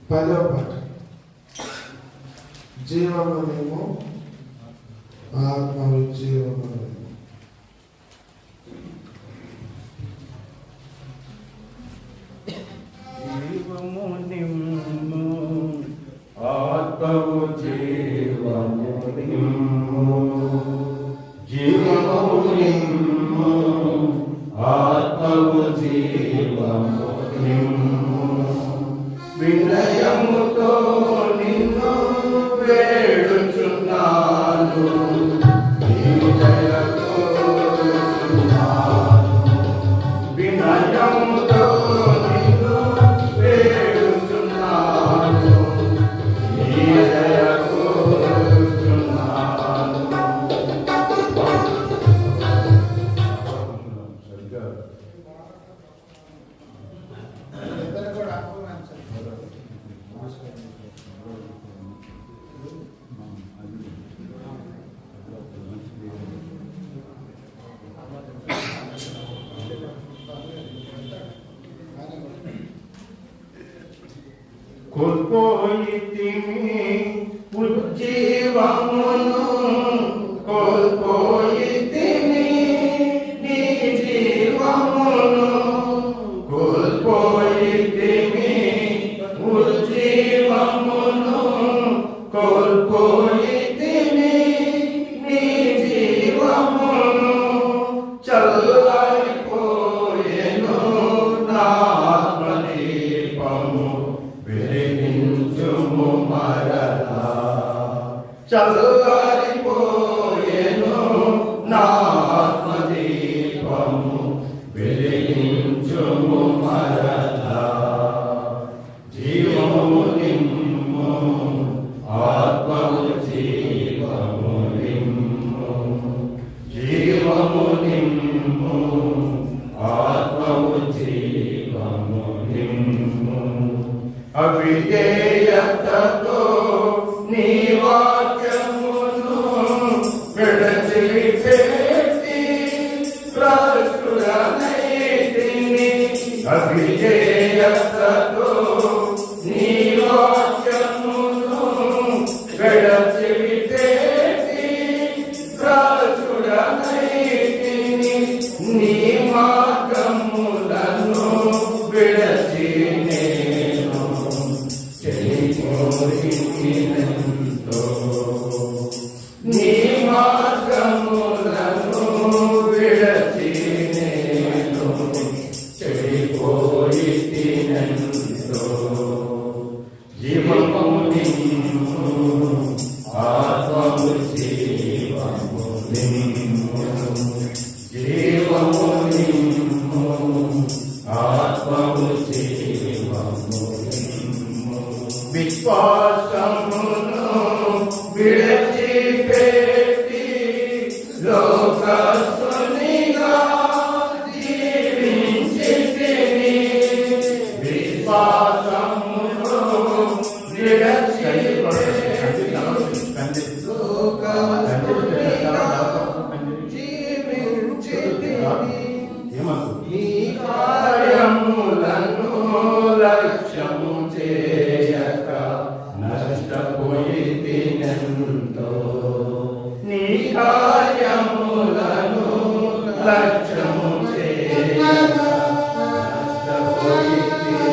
10వ పాట. జీవమునేమో ఆత్మ జీవమునేమో. జీవము నిమ్ము ఆత్మవు జీవము నిమ్ము, జీవము నిమ్ము ఆత్మవు జీవము నిమ్ము. వినయముతో నిన్ను వేడుచున్నాను, నీవు దయతోచున్నాను. వినయముతో నిన్ను వేడుచున్నాను, నీ దయతోచున్నాను. కోల్పోయితిమి ఉజ్జీవమును, కోల్పోయితిమి నీ జీవమును, కోల్పోయితిమి ఉజ్జీవమును, కోల్పోయితిమి నీ జీవమును. చల్లారిపోయెను నా ఆత్మదీపము, వెలిగించుము మరలా. చల్లారిపోయెను నా ఆత్మదీపము, వెలిగించుము మరలా. జీవము నిమ్ము ఆత్మము జీవము నిమ్ము, జీవము నిమ్ము ఆత్మము జీవము నిమ్ము. అవిధేయతతో నీ వాక్యమును విడచిపెట్టి భ్రష్టుడనైతిని. అవిధేయతతో నీ వాక్యమును విడచిపెట్టి భ్రష్టుడనైతిని. నీ మార్గములను విడచి నేను చెలిపోయితినెంతో. నీ మార్గములను విడచి నేను చెలిపోయితినెంతో. జీవము నిమ్ము ఆత్మము జీవము నిమ్ము, జీవము నిమ్ము ఆత్మము జీవము నిమ్ము. విశ్వాసమును విడచిపెట్టి లోకస్తునిగా జీవించితిని. విశ్వాసమును విడచిపెట్టి లోకస్తునిగా జీవించితిని. ఈ కార్యములను లక్ష్యము చేయక నష్టపోయితినెంతో. నీ కార్యములను లక్ష్యము చేయక నష్టపోయితినెంతో.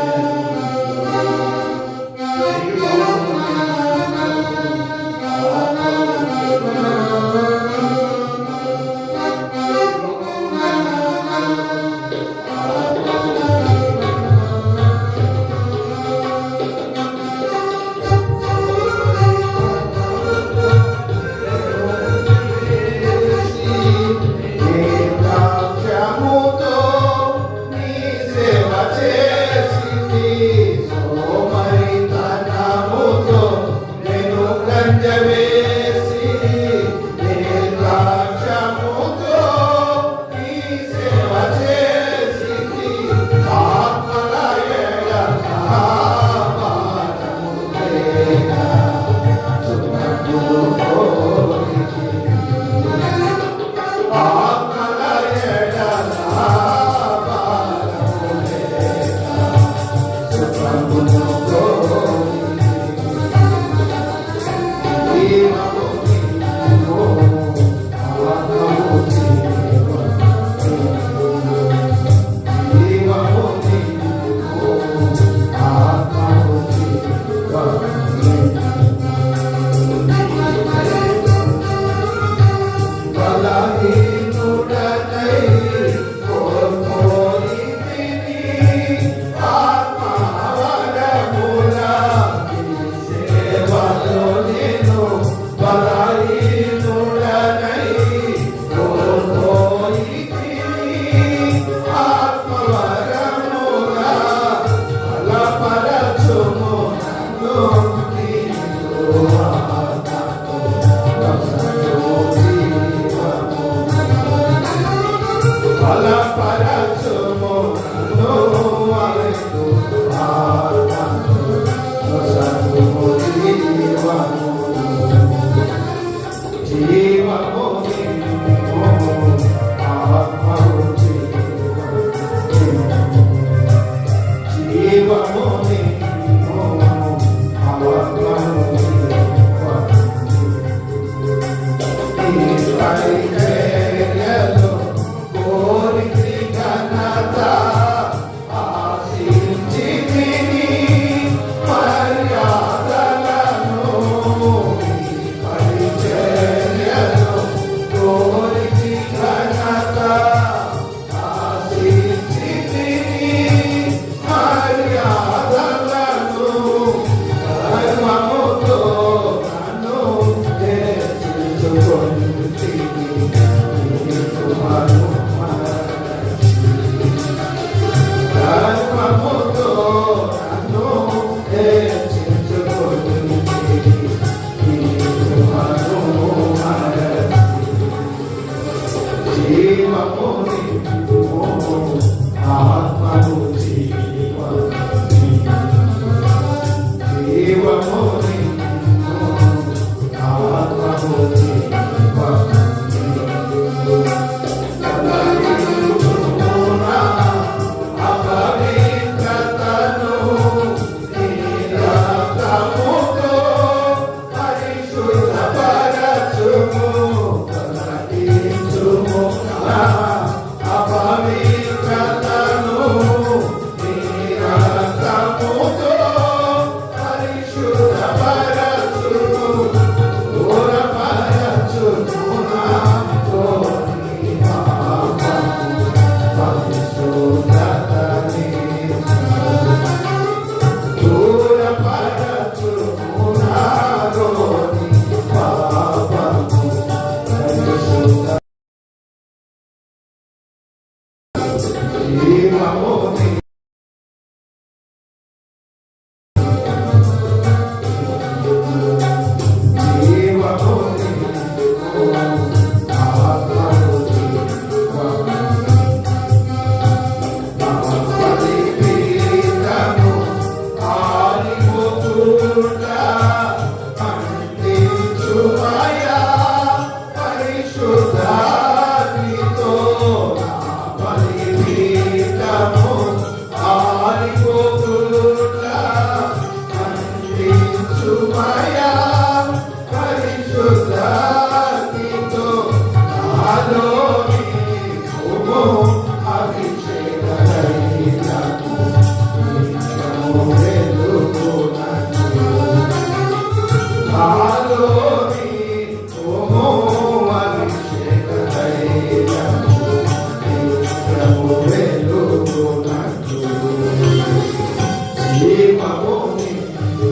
జీవము నీవు,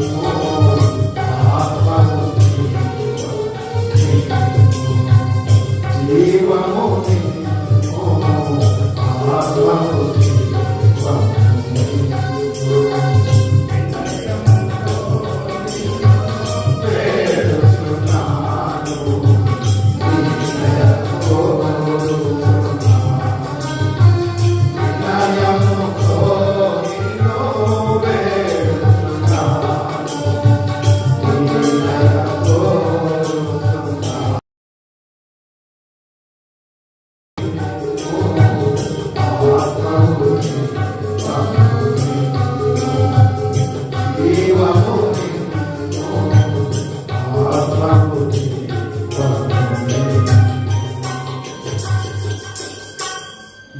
ఆత్మము నీవు, జీవము నీవు, ఆత్మము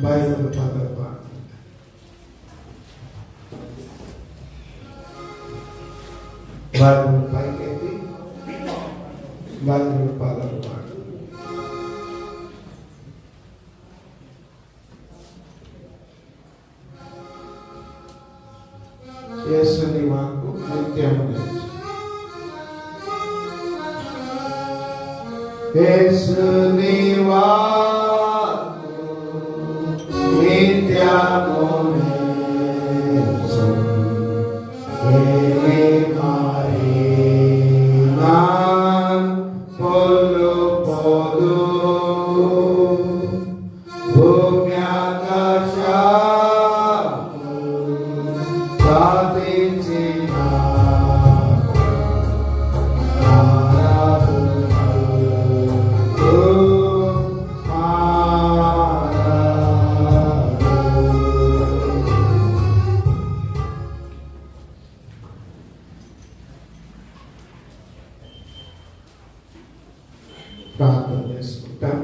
బైబిల్ పాటలు పాడు. బైబిల్ పైకెత్తి బైబిల్ పాటలు పాడు. యేసుని వాక్కు నిత్యము నిలిచు. యేసుని వాక్కు నిత్యము నిలిచు. పొల్లు పోదు ప్రార్థన చేసుకుంటాం.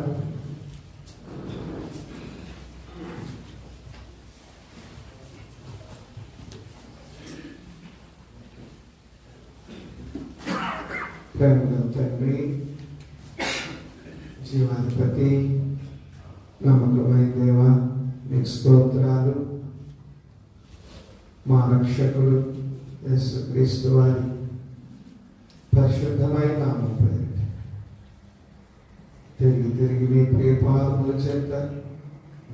ప్రేమగల తండ్రి, జీవాధిపతి, నమ్మకమైన దేవ, మీకు స్తోత్రాలు. మా రక్షకుడు యేసుక్రీస్తు వారి పరిశుద్ధమైన నామం పేరిట తిరిగి మీ ప్రియపాదముల చేత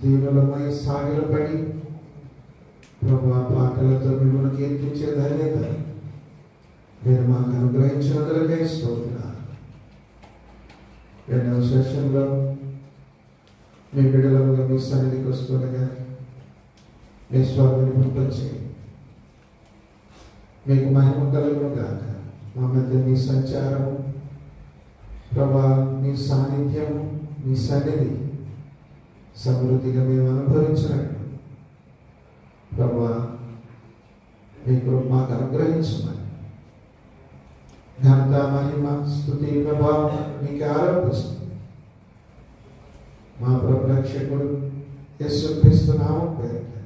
దీనులమై సాగిలపడి ప్రభా పాటలతో మిమ్మల్ని కీర్తించే ధన్యత మీరు మాకు అనుగ్రహించినందులకై స్తోత్రాలు. రెండవ సెషన్లో మీ బిడ్డలుగా మీ సన్నిధికి వస్తుండగా మీ స్వామిని పుట్టించేయండి. మీకు మహిమ కలుగును గాక. మా మధ్య మీ సంచారము ప్రభా, మీ సాన్నిధ్యము, మీ సన్నిధి సమృద్ధిగా మేము అనుభవించినట్టు ప్రభా మీకు మాకు అనుగ్రహించమని ఘనత, మహిమ, స్తుతి, ప్రభావం మీకు ఆరోపిస్తుంది. మా ప్రభు రక్షకుడు యేసుక్రీస్తు నామం పేరిట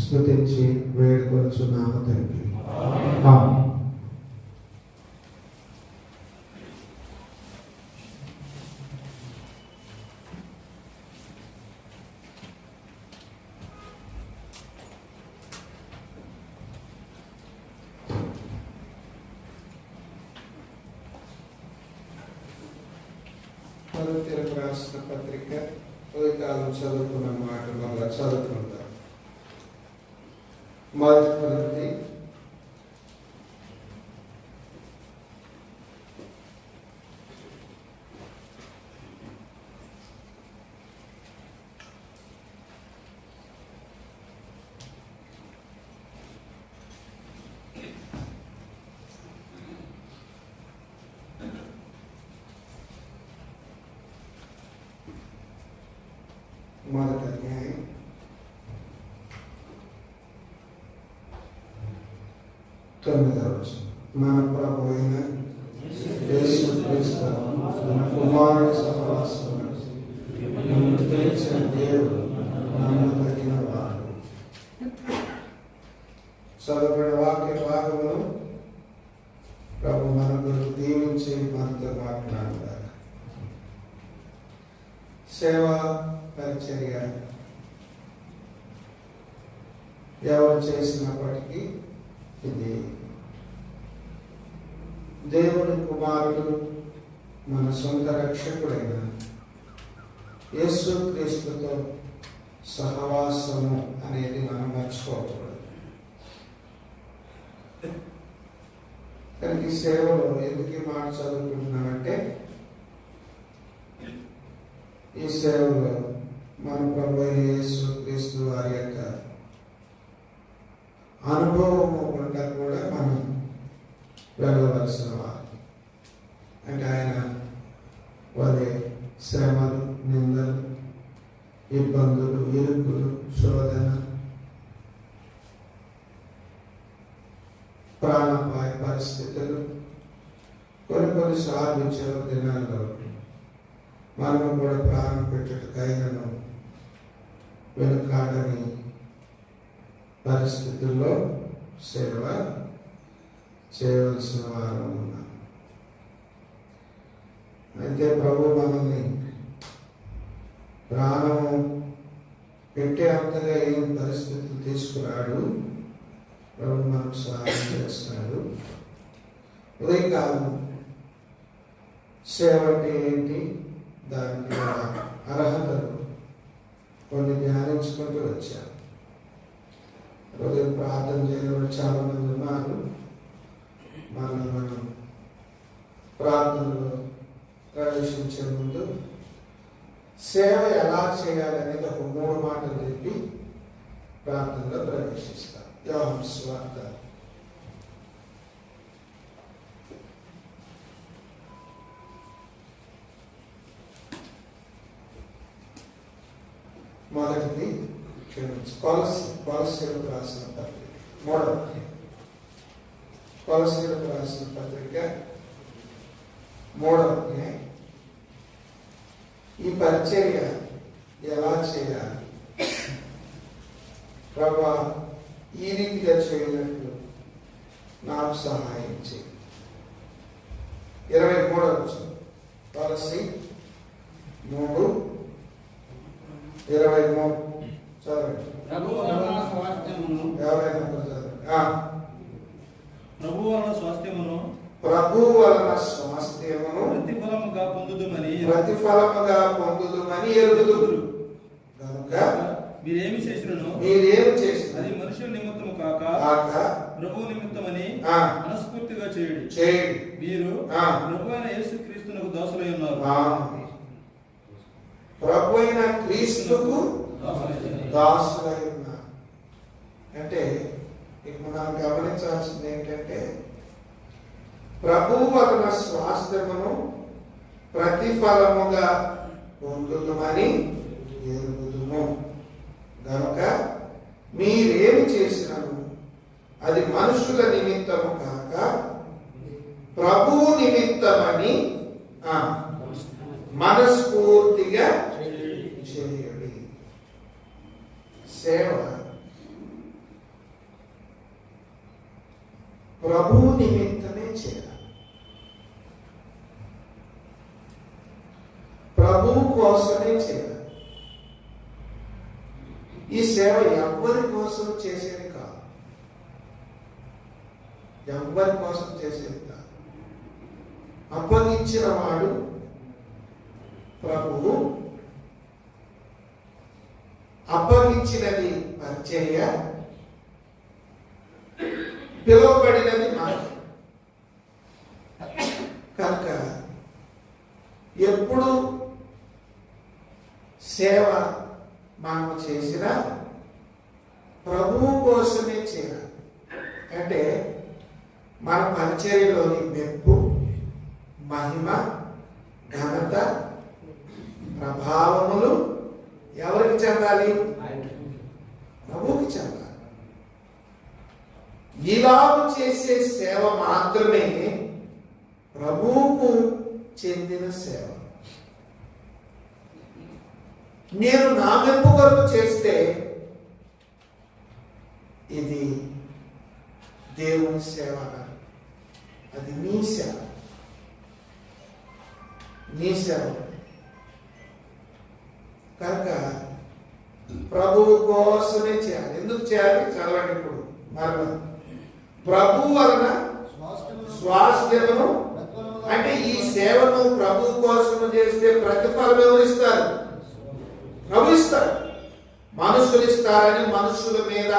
స్తుతించి వేడుకొనుచున్నాము తండ్రి. ఆమేన్. కొరింథీయులకు రాసిన పత్రిక ఉదయకాలం చదువుకున్న మాట వల్ల చదువుకుందాం. మొదటి కొరింథీ మొదటి అధ్యాయం 9వ వచనం. మన ప్రభు అయిన యేసుక్రీస్తు తన కుమారుని సహవాసమును నిన్ను తెలిసిన దేవుడు నమ్మదగిన వాడు. చదవబడిన వాక్య భాగమును ప్రభు మనకు దీవించి మనతో మాట్లాడారు. సేవ పరిచర్య ఎవరు చేసినప్పటికీ ఇది దేవుని కుమారుడు మన సొంత రక్షకుడైన యేసు క్రీస్తుతో సహవాసము అనేది మనం మర్చిపోకూడదు. కానీ ఈ సేవలో ఎందుకు ఈ మాట చదువుకుంటున్నామంటే, ఈ సేవలో మన ప్రభు యేసు క్రీస్తు వారి యొక్క అనుభవము గుండా కూడా మనం వెళ్ళవలసిన వారు. అంటే ఆయన వారి శ్రమలు, నిందలు, ఇబ్బందులు, ఇరుకులు, శోధన, ప్రాణాపాయ పరిస్థితులు కొన్నిసార్లు చివరి దినాల్లో మనము కూడా ప్రాణం పెట్టుటకైనను వెనుకాడని పరిస్థితుల్లో సేవ చేయవలసిన వారు ఉన్నాం. అయితే ప్రభు మనల్ని ప్రాణము పెట్టే అంతగా ఏం పరిస్థితులు తీసుకురాడు. ప్రభు మనకు సహాయం చేస్తున్నాడు. ఉదయకాలం సేవ అంటే ఏంటి, దానికి అర్హతలు కొన్ని ధ్యానించుకుంటూ వచ్చాను. ఉదయం ప్రార్థన చేయడం చాలా మంది ఉన్నారు. మనం ప్రార్థనలో ప్రవేశించే ముందు సేవ ఎలా చేయాలనేది ఒక 3 మాటలు చెప్పి ప్రార్థనలో ప్రవేశిస్తాం. యోహాను సువార్త 1 కొలస్సీయులకు రాసిన పత్రిక 3 కొలస్సీయులకు రాసిన పత్రిక 3 ఈ పరిచర్య ఎలా చేయాలి, ప్రభా ఈ రీతిగా చేయనట్లు నాకు సహాయం చేయి. 23 కొలస్సీ 3:23 చదవండి. ప్రభు వలన స్వాస్థ్యమును ప్రతిఫలముగా పొందుదుమని ఎరుగుదురు. కనుక మీరేమి చేసినను అది మనుషుల నిమిత్తము కాక ప్రభు నిమిత్తమని మనస్ఫూర్తిగా చేయండి. మీరు ప్రభు అయిన యేసు క్రీస్తునకు దాసులై ఉన్నారు. ప్రభు అయిన క్రీస్తుకు దాసులై ఉన్నారు. అంటే ఇక మనం గమనించాల్సింది ఏంటంటే, ప్రభువు వలన స్వాస్థ్యమును ప్రతిఫలముగా పొందుదుమని ఎరుగుదుము. గనుక మీరేమి చేసినను అది మనుషుల నిమిత్తము కాక ప్రభువు నిమిత్తమని మనస్ఫూర్తిగా చేయండి. సేవ ప్రభువు నిమిత్తమే చేయాలి. ప్రభువు కోసమే చేయాలి. ఈ సేవ ఎవరి కోసం చేసేది కాదు, ఎవరి కోసం చేసేది కాదు. అప్పగించిన వాడు ప్రభువు, అప్పగించినది పరిచర్య, పిలువబడినది మనం. కనుక ఎప్పుడు సేవ మనము చేసిన ప్రభువు కోసమే చేయాలి. అంటే మన పరిచర్యలోని మెప్పు, మహిమ, ఘనత, ప్రభావములు ఎవరికి చెందాలి? ప్రభువుకి చెందాలి. ఇలాగ చేసే సేవ మాత్రమే ప్రభువుకు చెందిన సేవ. నేను నా మెప్పు కొరకు చేస్తే ఇది దేవుని సేవ, అది నీ సేవ, నీ సేవ. కనుక ప్రభువు కోసమే చేయాలి. ఎందుకు చేయాలి చదవండి ఇప్పుడు మరలా. ప్రభు వలన స్వాస్థ్యమును, అంటే ఈ సేవను ప్రభు కోసము చేస్తే ప్రతిఫలం ఎవరు ఇస్తారు? ప్రభు ఇస్తారు. మనుషులు ఇస్తారని మనుషుల మీద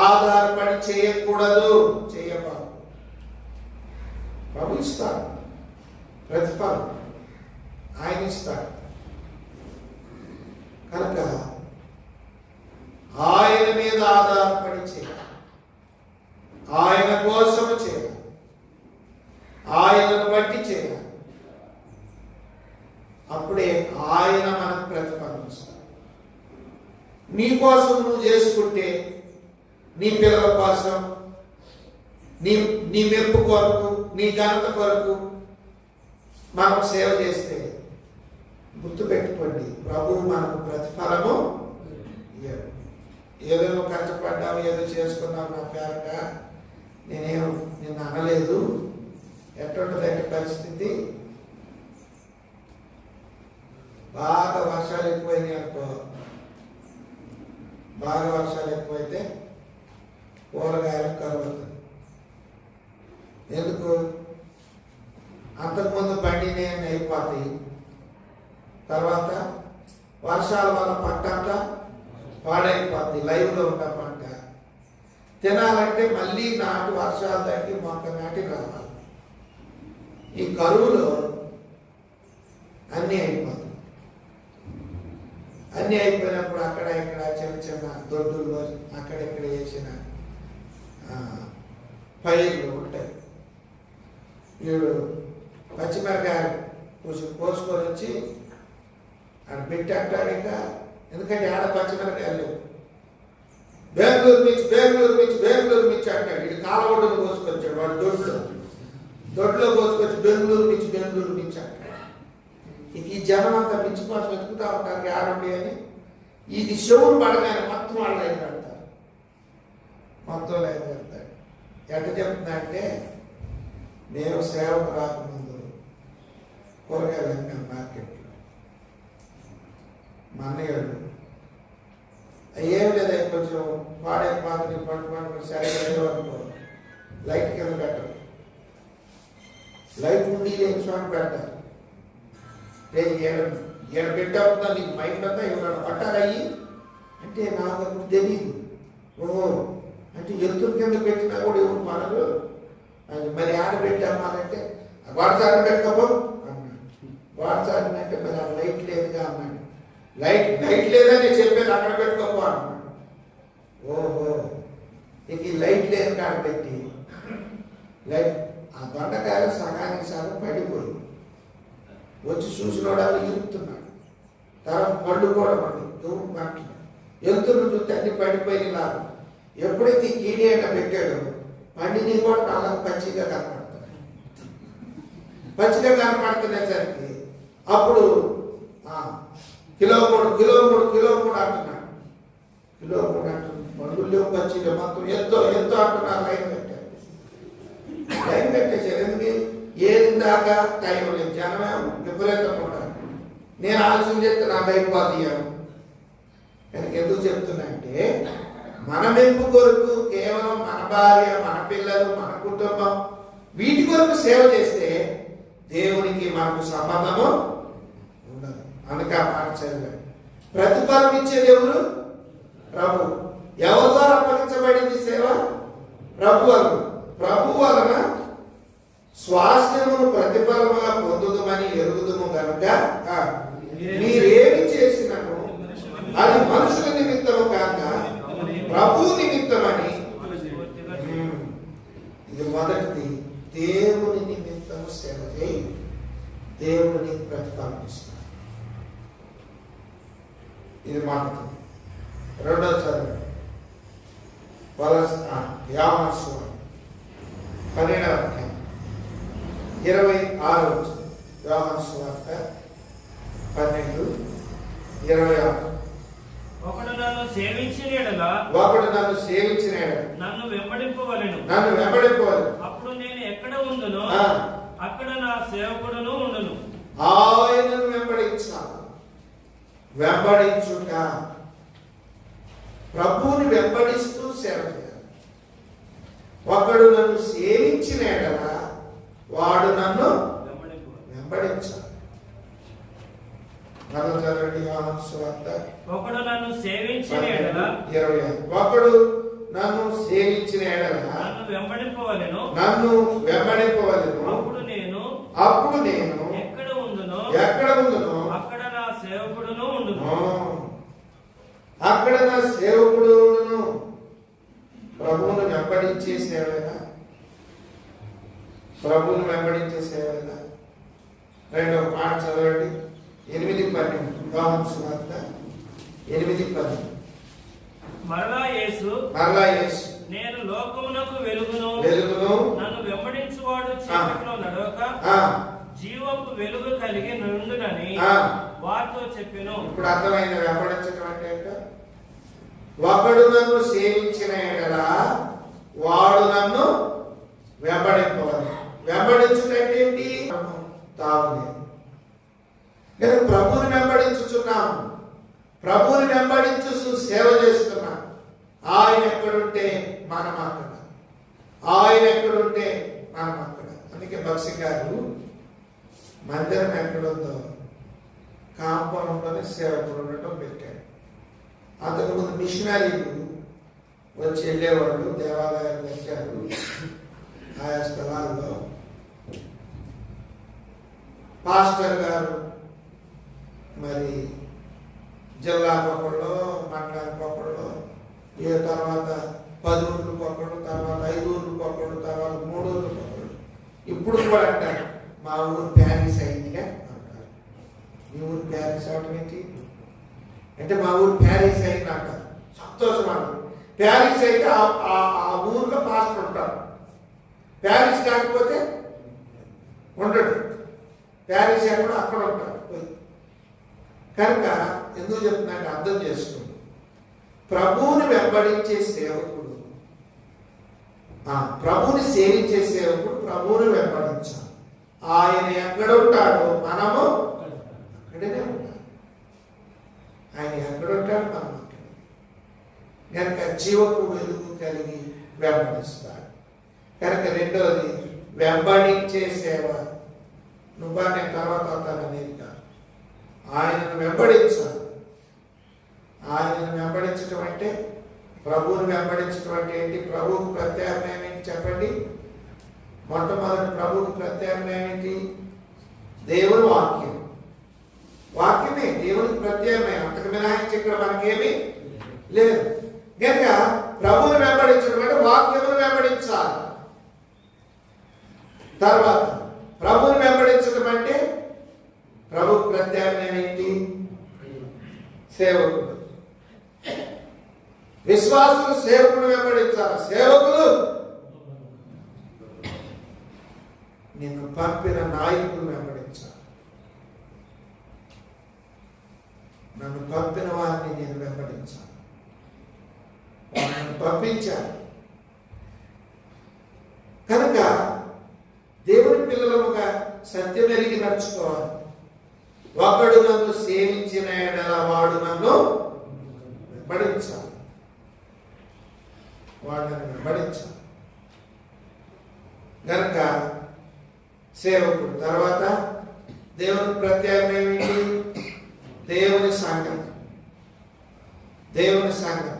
ఆధారపడి చేయకూడదు, చేయబాదు. ప్రభు ఇస్తారు ప్రతిఫలం, ఆయన ఇస్తాడు. కనుక ఆయన మీద ఆధారపడి చేయాలి, ఆయన కోసము చేయాలి, ఆయనను బట్టి చేయాలి. అప్పుడే ఆయన మనకు ప్రతిఫలం ఇస్తాడు. నీ కోసం నువ్వు చేసుకుంటే, నీ పిల్లల కోసం, నీ మెప్పు కొరకు, నీ ఘనత కొరకు మనం సేవ చేస్తే గుర్తుపెట్టుకోండి, ప్రభువు మనకు ప్రతిఫలము ఇయ్యడు. ఏదో నువ్వు కష్టపడ్డావు, ఏదో చేసుకున్నావు, నా పేరట నిన్ను అనలేదు. ఎట్టుంటుందంటే పరిస్థితి, బాగా వర్షాలు ఎక్కువైనాయి అనుకో, బాగా వర్షాలు ఎక్కువైతే కూరగాయలకు కలుగుతుంది. ఎందుకు? అంతకుముందు పండినే అయిపోతాయి, తర్వాత వర్షాల వల్ల పంట అంతా పాడైపోద్ది. లైవ్లో ఉన్న పంట తినాలంటే మళ్ళీ నాటి వర్షాలు తగ్గి మొక్క నాటి రావాలి. ఈ కరువులో అన్నీ అయిపోతాయి. అన్నీ అయిపోయినప్పుడు అక్కడ ఇక్కడ చిన్న చిన్న దొడ్డుల్లో అక్కడెక్కడ వేసిన పైర్లు ఉంటాయి. వీడు పచ్చిమిరకాయలు కోసుకొని వచ్చి ఆడ పెట్టి అంటాడు. ఇంకా ఎందుకంటే ఆడ పచ్చిమిరకాయలు లేవు. బెంగళూరు మిర్చి అంటాడు. ఇది కాలవడ్డును కోసుకొచ్చాడు వాడు. దొడ్లో కోసుకొచ్చి బెంగళూరు మిర్చి అంటాడు. ఈ జనం అంతా మిర్చి కోసం వెతుకుతా ఉంటారు ఆడండి అని. ఇది చెవులు పడగానే మొత్తం వాళ్ళు లైన్ పెడతారు, మొత్తం లైన్ పెడతాడు. ఎట్ట చెప్తున్నా అంటే, నేను సేవకు రాకముందు కూరగాయలు అమ్మాను మార్కెట్లో. మా అన్నయ్యలు ఏం లేదా కొంచెం పాడే పాత్రని పండు సరిగ్గా లేవనుకో, లైట్ కింద పెట్టరు, లైట్ ఉండి లేని చోట పెడతారు. ఏడ పెట్టవుతుందా నీకు మైండ్ అంతా ఎవరైనా పట్టారయ్యి అంటే నాకు అప్పుడు తెలియదు. ఓహో అంటే ఎత్తుల కింద పెట్టినా కూడా ఎవరు మనరు, మరి ఆడ పెట్టామానంటే వాట్సాప్ పెట్టుకోపో అన్నాడు. వాట్సాప్ అంటే మరి ఆ లైట్ లేదుగా అన్నాడు. లైట్ లేదని చెప్పేది అక్కడ పెట్టుకోపో అన్నాడు. ఓహో ఇక ఈ లైట్ లేదు కాడ పెట్టి లైట్ ఆ దొండకాయలు సగానికి సగం పడిపోయింది. వచ్చి చూసినోడు అలా ఇరుకుతున్నాడు. తర్వాత పళ్ళు కూడా పడి ఎవరు మాట్లాడు ఎలుతున్న చూస్తే అన్ని పడిపోయిన లాభం. ఎప్పుడైతే కీడియాట పెట్టాడో పండిని కూడా నాలుగు పచ్చిగా కనపడుతున్నాయి. పచ్చిగా కనపడుతునేసరికి అప్పుడు కిలో మూడు అంటున్నాడు. కిలో మూడు అంటున్నాడు. పండుల్లో పచ్చిగా మొత్తం ఎంతో అంటున్నారు. లైన్ పెట్టేసారు. ఎందుకు? ఏది దాకా టైం లేదు, జనమే విపరీతంగా ఉండాలి. నేను ఆలస్యం చేస్తే నా లైఫ్ బాధియాను. కనుక ఎందుకు చెప్తున్నా అంటే, మన మెప్పు కొరకు కేవలం మన భార్య, మన పిల్లలు, మన కుటుంబం వీటి కొరకు సేవ చేస్తే దేవునికి మనకు సంబంధము ఉండదు. అందుకే ఆ మాట చదివాడు. ప్రతిఫలం ఇచ్చేది ఎవరు? ప్రభు. ఎవరి ద్వారా అప్పగించబడింది సేవ? ప్రభు వలన స్వాస్థ్యమును ప్రతిఫలముగా పొందుదమని ఎరుగుదుము కనుక మీరేమి చేసినను అది మనుషుల నిమిత్తము కాక ప్రభు నిమిత్తమని. ఇది మొదటిది, దేవుని నిమిత్తము సేవ చేయి, దేవుని ప్రతిఫలం ఇస్తాడు. ఇది మొదటి. రెండో చదువు యామాసు 12వ అధ్యాయం 26 యోహాను సువార్త 12:26. ఒకడు నన్ను సేవించిన యెడల నన్ను వెంబడింపవలెను. అప్పుడు నేను ఎక్కడ ఉండునో అక్కడ నా సేవకుడును ఉండును. ఆయనను వెంబడించాలి. వెంబడించుట ఒకడు నన్ను సేవించిన ఎడల వాడు నన్ను వెంబడించాలి. మరల చదవండి యోహాను సువార్త. ఒకడు నన్ను సేవించిన ఎడల 25. ఒకడు నన్ను సేవించిన ఎడల నన్ను వెంబడింపవలెను. అప్పుడు నేను ఎక్కడ ఉందునో అక్కడ నా సేవకుడును ఉండును. అక్కడ నా సేవకుడు ఉండును. ప్రభువును వెంబడించే సేవేనా? ప్రభువును వెంబడించే సేవేనా? రెండవ మాట చదవండి. 8:12 యోహాను సువార్త 8:12. మరలా యేసు నేను లోకమునకు వెలుగును, నన్ను వెంబడించువాడు చీకటిలో నడవక జీవపు వెలుగు కలిగి నుండునని వారితో చెప్పెను. ఇప్పుడు అర్థమైన వెంబడించడం అంటే ఒకడు నన్ను సేవించిన ఎడల వాడు నన్ను వెంబడింపవాలి. వెంబడించుటంటే ఏంటి? తాగులేదు. నేను ప్రభువుని వెంబడించుచున్నాము, ప్రభువుని వెంబడించు సేవ చేస్తున్నాం. ఆయన ఎక్కడుంటే మనం అక్కడ, ఆయన ఎక్కడుంటే మనం అక్కడ. అందుకే బక్సి గారు మందిరం ఎక్కడుందో కాంపౌండ్లోనే సేవకుడు ఉండటం పెట్టాడు. అంతకుముందు మిషనరీలు వచ్చి వెళ్ళేవాళ్ళు, దేవాలయాలు వచ్చారు. ఆయా స్థలాల్లో పాస్టర్ గారు మరి జిల్లాకు ఒకళ్ళు, మండలానికి ఒకళ్ళు, తర్వాత 10 ఊర్లకు ఒకళ్ళు, తర్వాత 5 ఊర్లకు ఒకళ్ళు, తర్వాత 3 ఊర్లకు ఒకళ్ళు. ఇప్పుడు కూడా అంటారు మా ఊరు ప్యారిస్ అయిందిగా అంటారు. మీ ఊరు ప్యారిస్ అవటం ఏంటి అంటే మా ఊరు ప్యారిస్ అయింది అంటారు. సంతోషం అంటారు. ప్యారిస్ అయితే ఆ ఊర్లో పాస్టర్ ఉంటారు. ప్యారిస్ కాకపోతే ఉండడు. ప్యారిస్ ఎక్కడ అక్కడ ఉంటారు. కనుక ఎందుకు చెప్తున్నట్టు అర్థం చేసుకోండి. ప్రభువుని వెంబడించే సేవకుడు, ప్రభువుని సేవించే సేవకుడు ప్రభువుని వెంబడించాలి. ఆయన ఎక్కడ ఉంటాడో మనము అక్కడనే ఉంటాం. ఆయన ఎక్కడ ఉంటాడో మనం అక్కడ. కనుక జీవపు వెలుగు కలిగి వెంబడిస్తాడు. కనుక రెండోది వెంబడించే సేవ. నువ్వా నేను తర్వాత అవుతాననేది కాదు. ఆయనను వెంబడించాలి. ఆయనను వెంబడించడం అంటే, ప్రభువుని వెంబడించడం అంటే ఏంటి? ప్రభువుకు ప్రత్యామ్నాయం ఏంటి చెప్పండి? మొట్టమొదటి ప్రభువుకు ప్రత్యామ్నాయం ఏంటి? దేవుని వాక్యం. వాక్యమే దేవునికి ప్రత్యామ్నాయం. అంతకు మినహాయించి ఇక్కడ మనకేమీ లేదు. కనుక ప్రభువుని వెంబడించడం అంటే వాక్యమును వెంబడించాలి. తర్వాత ప్రభువుని వెంబడించడం అంటే ప్రభు ప్రత్యామ్నాయం ఏంటి? సేవకుడు. విశ్వాసులు సేవకుడు వెంబడించాలి. సేవకులు నిన్ను పంపిన నాయకుడు వెంబడించాలి. నన్ను పంపిన వారిని నేను వెంబడించాలి. నన్ను పంపించాలి. కనుక దేవుని పిల్లలముగా సత్యం ఎరిగి నడుచుకోవాలి. ఒకడు నన్ను సేవించిన ఎడల వాడు నన్ను వెంబడించాలి. వాడు నన్ను వెంబడించాలి. గనక సేవకుడు. తర్వాత దేవుని ప్రత్యామ్నాయం ఏంటి? దేవుని సంఘం. దేవుని సంఘం.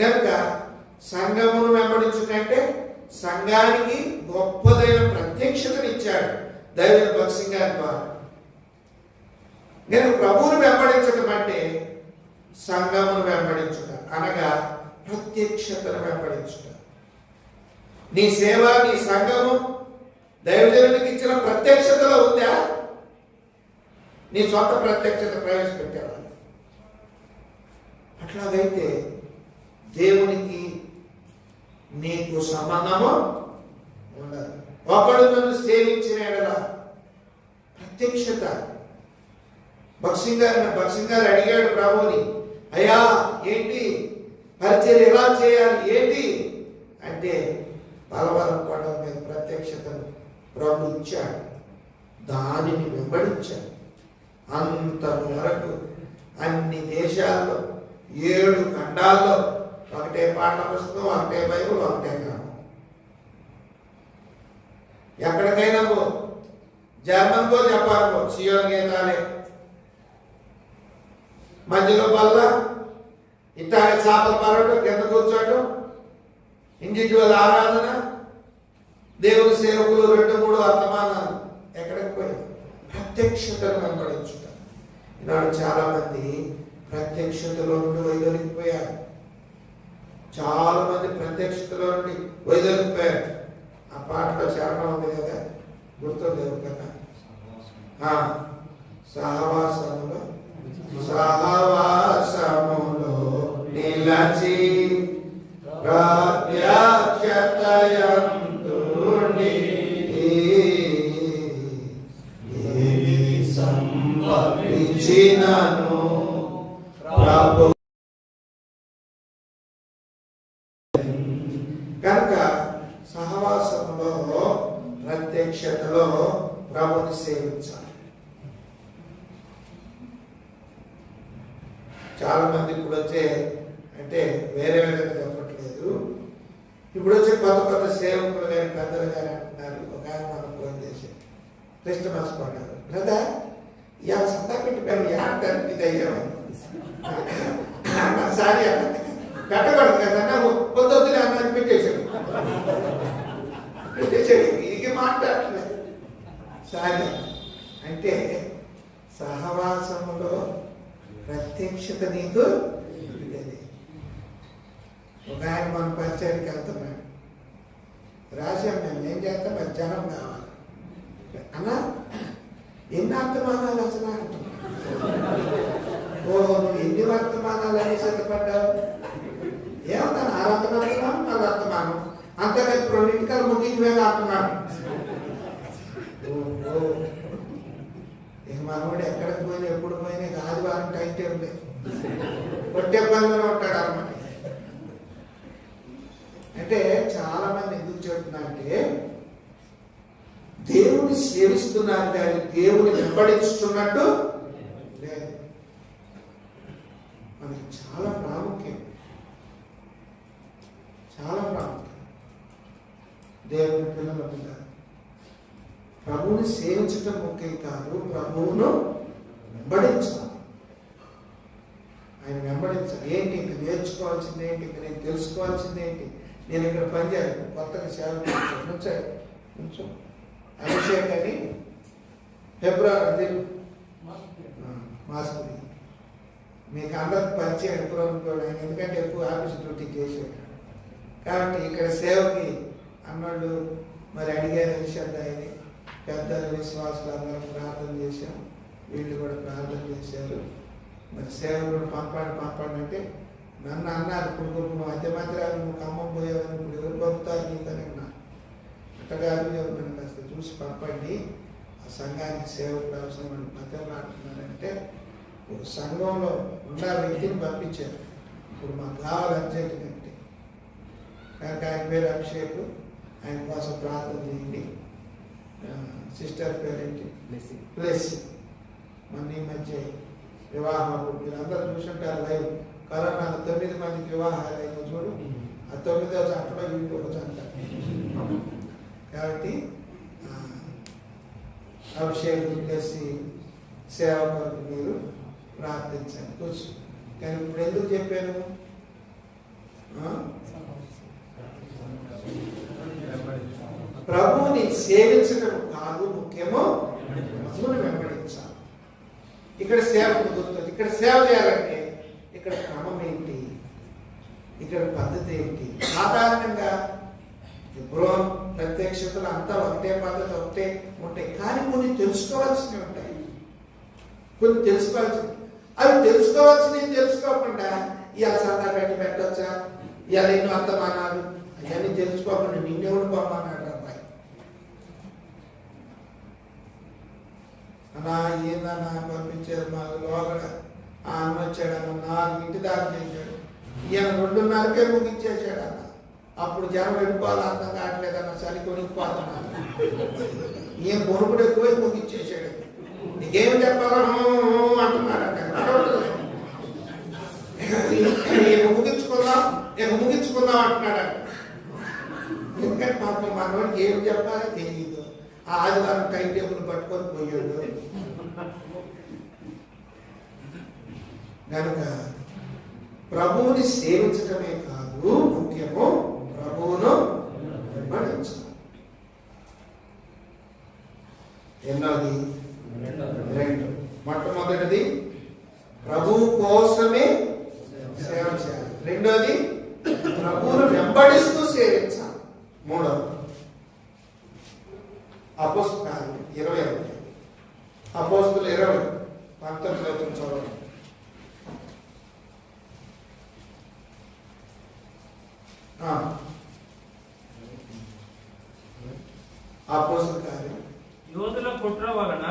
గనక సంఘమును వెంబడించుకంటే సంఘానికి గొప్పదైన ప్రత్యక్షతనిచ్చాడు దైవ భక్తి గారి ద్వారా. నేను ప్రభువును వెంబడించడం అంటే సంఘమును వెంబడించుట, అనగా ప్రత్యక్షతను వెంబడించుట. నీ సేవ, నీ సంఘము దైవజనునికి ఇచ్చిన ప్రత్యక్షతలో ఉందా? నీ సొంత ప్రత్యక్షత ప్రవేశపెట్టావా? అట్లాగైతే దేవునికి నీకు సంబంధము ఉండదు. ఒకడు నన్ను సేవించిన ఎడల ప్రత్యక్షత. భక్సింగారు అడిగాడు ప్రభువుని, అయ్యా ఏంటి పరిచర్య ఎలా చేయాలి ఏంటి అంటే, బలవరం కొండ మీద ప్రత్యక్షతను ప్రభు ఇచ్చాడు. దానిని వెంబడించాడు. అంతవరకు అన్ని దేశాల్లో 7 ఖండాల్లో ఒకటే పాఠ్య పుస్తకం, ఒకటే బైబిల్, ఒకటే గ్రంథం. ఎక్కడికైనా పో, జర్మన్ కో జపాన్ కో, సియోన్ గీతాలే మధ్యలో బల్ల, ఇట్టాగే చేపలు పరవటం, కింద కూర్చోవటం, ఇండివిజువల్ ఆరాధన, దేవుని సేవకులు 2-3 వర్తమానాలు. ఎక్కడికి పోయింది? ప్రత్యక్షతను వెంబడించుట. ఈనాడు చాలా మంది ప్రత్యక్షతలో నుండి వైదొలిగిపోయారు. చాలా మంది ప్రత్యక్షతలో నుండి వైదొలిగిపోయారు. ఆ పాటలో చరణం ఉంది కదా, గుర్తుంది కదా, సహవాసములో నిలచి ప్రత్యక్షతయందుండి సంభవించినను ప్రభు. కనుక సహవాసములో ప్రత్యక్షతలో ప్రభుని సేవించాలి. చాలా మంది ఇప్పుడు వచ్చే, అంటే వేరే విధంగా చెప్పట్లేదు, ఇప్పుడు వచ్చే కొత్త కొత్త సేవకులు కానీ పెద్దలు కానీ అంటున్నారు. ఒక ఆయన మనం ఫోన్ చేసి క్రిస్టమస్ పండుగ కదా, ఇవాళ సత్తా పెట్టి పెళ్ళి ఏమంటారు ఇది అయ్యామని సారీ అన్న పెట్టకూడదు కదన్నా, పొద్దులే అన్నది పెట్టేశాడు ఇది మాట్లాడలేదు. సారీ అంటే సహవాసములో ప్రత్యక్షత నీకు లేదు. ఒక ఆయన మన పరిచయానికి వెళ్తున్నాడు, రాశాం మేము ఏం చేస్తాం, మరి జనం కావాలి అన్నా, ఎన్ని వర్తమానాలు అసలు అంటున్నా. ఓహో, నువ్వు ఎన్ని వర్తమానాలు అని సిద్ధపడ్డావు? ఏమవుతాను, 6 వర్తమానం 4 వర్తమానం అంతేకాదు, 2 ముగించి మీద అంటున్నాడు. ఇక మనోడు ఎక్కడికి పోయినా ఎప్పుడు పోయినా ఆదివారం టైం టేబుల్ కొట్టే పనిలో ఉంటాడు అన్నమాట. అంటే చాలా మంది ఎందుకు చెప్తున్నారంటే దేవుని సేవిస్తున్నారు కానీ దేవుని వెంబడించుతున్నట్టు లేదు. మనకి చాలా ప్రాముఖ్యం, చాలా ప్రాముఖ్యం. దేవుని పిల్లల పిల్లలు ప్రభువుని సేవించటం ముఖ్యం కాదు, ప్రభువును వెంబడించాలి. ఆయన వెంబడించాలి. ఏంటి ఇంకా నేర్చుకోవాల్సింది ఏంటి, ఇంకా నేను తెలుసుకోవాల్సింది ఏంటి, నేను ఇక్కడ పనిచేయాలి, కొత్తగా సేవ కొంచెం అభిషేకాన్ని ఫిబ్రవరి మాస్కుని మీకు అందరికి పరిచయం ఎప్పుడు అనుకోండి. ఆయన ఎందుకంటే ఎక్కువ ఆఫీస్ డ్యూటీ చేసేవాడు కాబట్టి ఇక్కడ సేవకి అన్నోళ్ళు మరి అడిగారు విషయం. ఆయన పెద్దలు విశ్వాసులు అందరం ప్రార్థన చేశాం, వీళ్ళు కూడా ప్రార్థన చేశారు. మరి సేవలు కూడా పంపండి అంటే నన్ను అన్నారు, ఇప్పుడు మధ్య మధ్యరాలు నువ్వు ఖమ్మం పోయావని ఇప్పుడు ఎవరు పంపుతారు నీకని అన్నారు. అట్టగారు ఎవరు కాస్త చూసి పంపండి, ఆ సంఘానికి సేవకుడు అవసరం అని మధ్యలో అంటున్నారంటే ఒక సంఘంలో ఉన్న వ్యక్తిని పంపించారు. ఇప్పుడు మాకు కావాలి అర్జెంట్ కంటే కనుక ఆయన పేరు అభిషేక్, ఆయన కోసం ప్రార్థన చేయండి. సిస్టర్ పేరేంటి బ్లెస్సింగ్. మన ఈ మధ్య వివాహం మీరందరూ చూసుంటారు లైవ్, కరోనా 9 మందికి వివాహాలు అయినా చూడు, ఆ 9వ జంటలో వీళ్ళు ఒక జంట. కాబట్టి అభిషేకం చేసి సేవ కొరకు మీరు ప్రార్థించండి కూర్చు. కానీ ఇప్పుడు ఎందుకు చెప్పాను, ప్రభువుని సేవించడం కాదు ముఖ్యమో, ప్రభువుని వెంబడించాలి. ఇక్కడ సేవ కుదురుతుంది. ఇక్కడ సేవ చేయాలంటే ఇక్కడ క్రమం ఏంటి, ఇక్కడ పద్ధతి ఏంటి? సాధారణంగా ఇప్పుడు ప్రత్యక్షతలు అంతా ఒకటే పద్ధతి ఒకటే ఉంటాయి, కానీ కొన్ని తెలుసుకోవాల్సినవి ఉంటాయి. కొన్ని తెలుసుకోవాల్సినవి, అవి తెలుసుకోవాల్సినవి తెలుసుకోకుండా ఇవాళ సరదా పెట్టవచ్చా, ఇవాళ ఎన్నో వర్తమానాలు అవన్నీ తెలుసుకోకుండా నిన్నెవడు పొమ్మన్నాడు అబ్బాయి అన్నా, ఏందన్నా పంపించారు మా లోగడ అన్న వచ్చాడన్న 4 దాకా చేశాడు, ఈయన 2:30కే ముగించేసాడు అన్న. అప్పుడు జనం వెళ్ళిపోవాలి అర్థం కావట్లేదన్న, చలి కొనుక్కుపోతున్నాను. ఈయన కొనుక్కుడు ఎక్కువై ముగించేసాడు. నీకేం చెప్పాలో అంటున్నాడంట. ఇక ముగించుకుందాం అంటున్నాడంట. ఎందుకంటే ఎందుకంటే పాపం మనవాడికి ఏం చెప్పాలో తెలియదు. ఆ ఆదివారం టైం టేబుల్ పట్టుకొని పోయాడు. కనుక ప్రభువుని సేవించటమే కాదు ముఖ్యము, ప్రభువును వెంబడించాలి. ఎన్నోది? రెండు. మొట్టమొదటిది ప్రభువు కోసమే సేవ చేయాలి. రెండోది ప్రభువును వెంబడిస్తూ సేవించాలి. మూడవది అపోస్తలు 20 అపోస్తలు 20:19 చదవండి. అపోస్తల కార్యం యోధుల కుట్ర వలన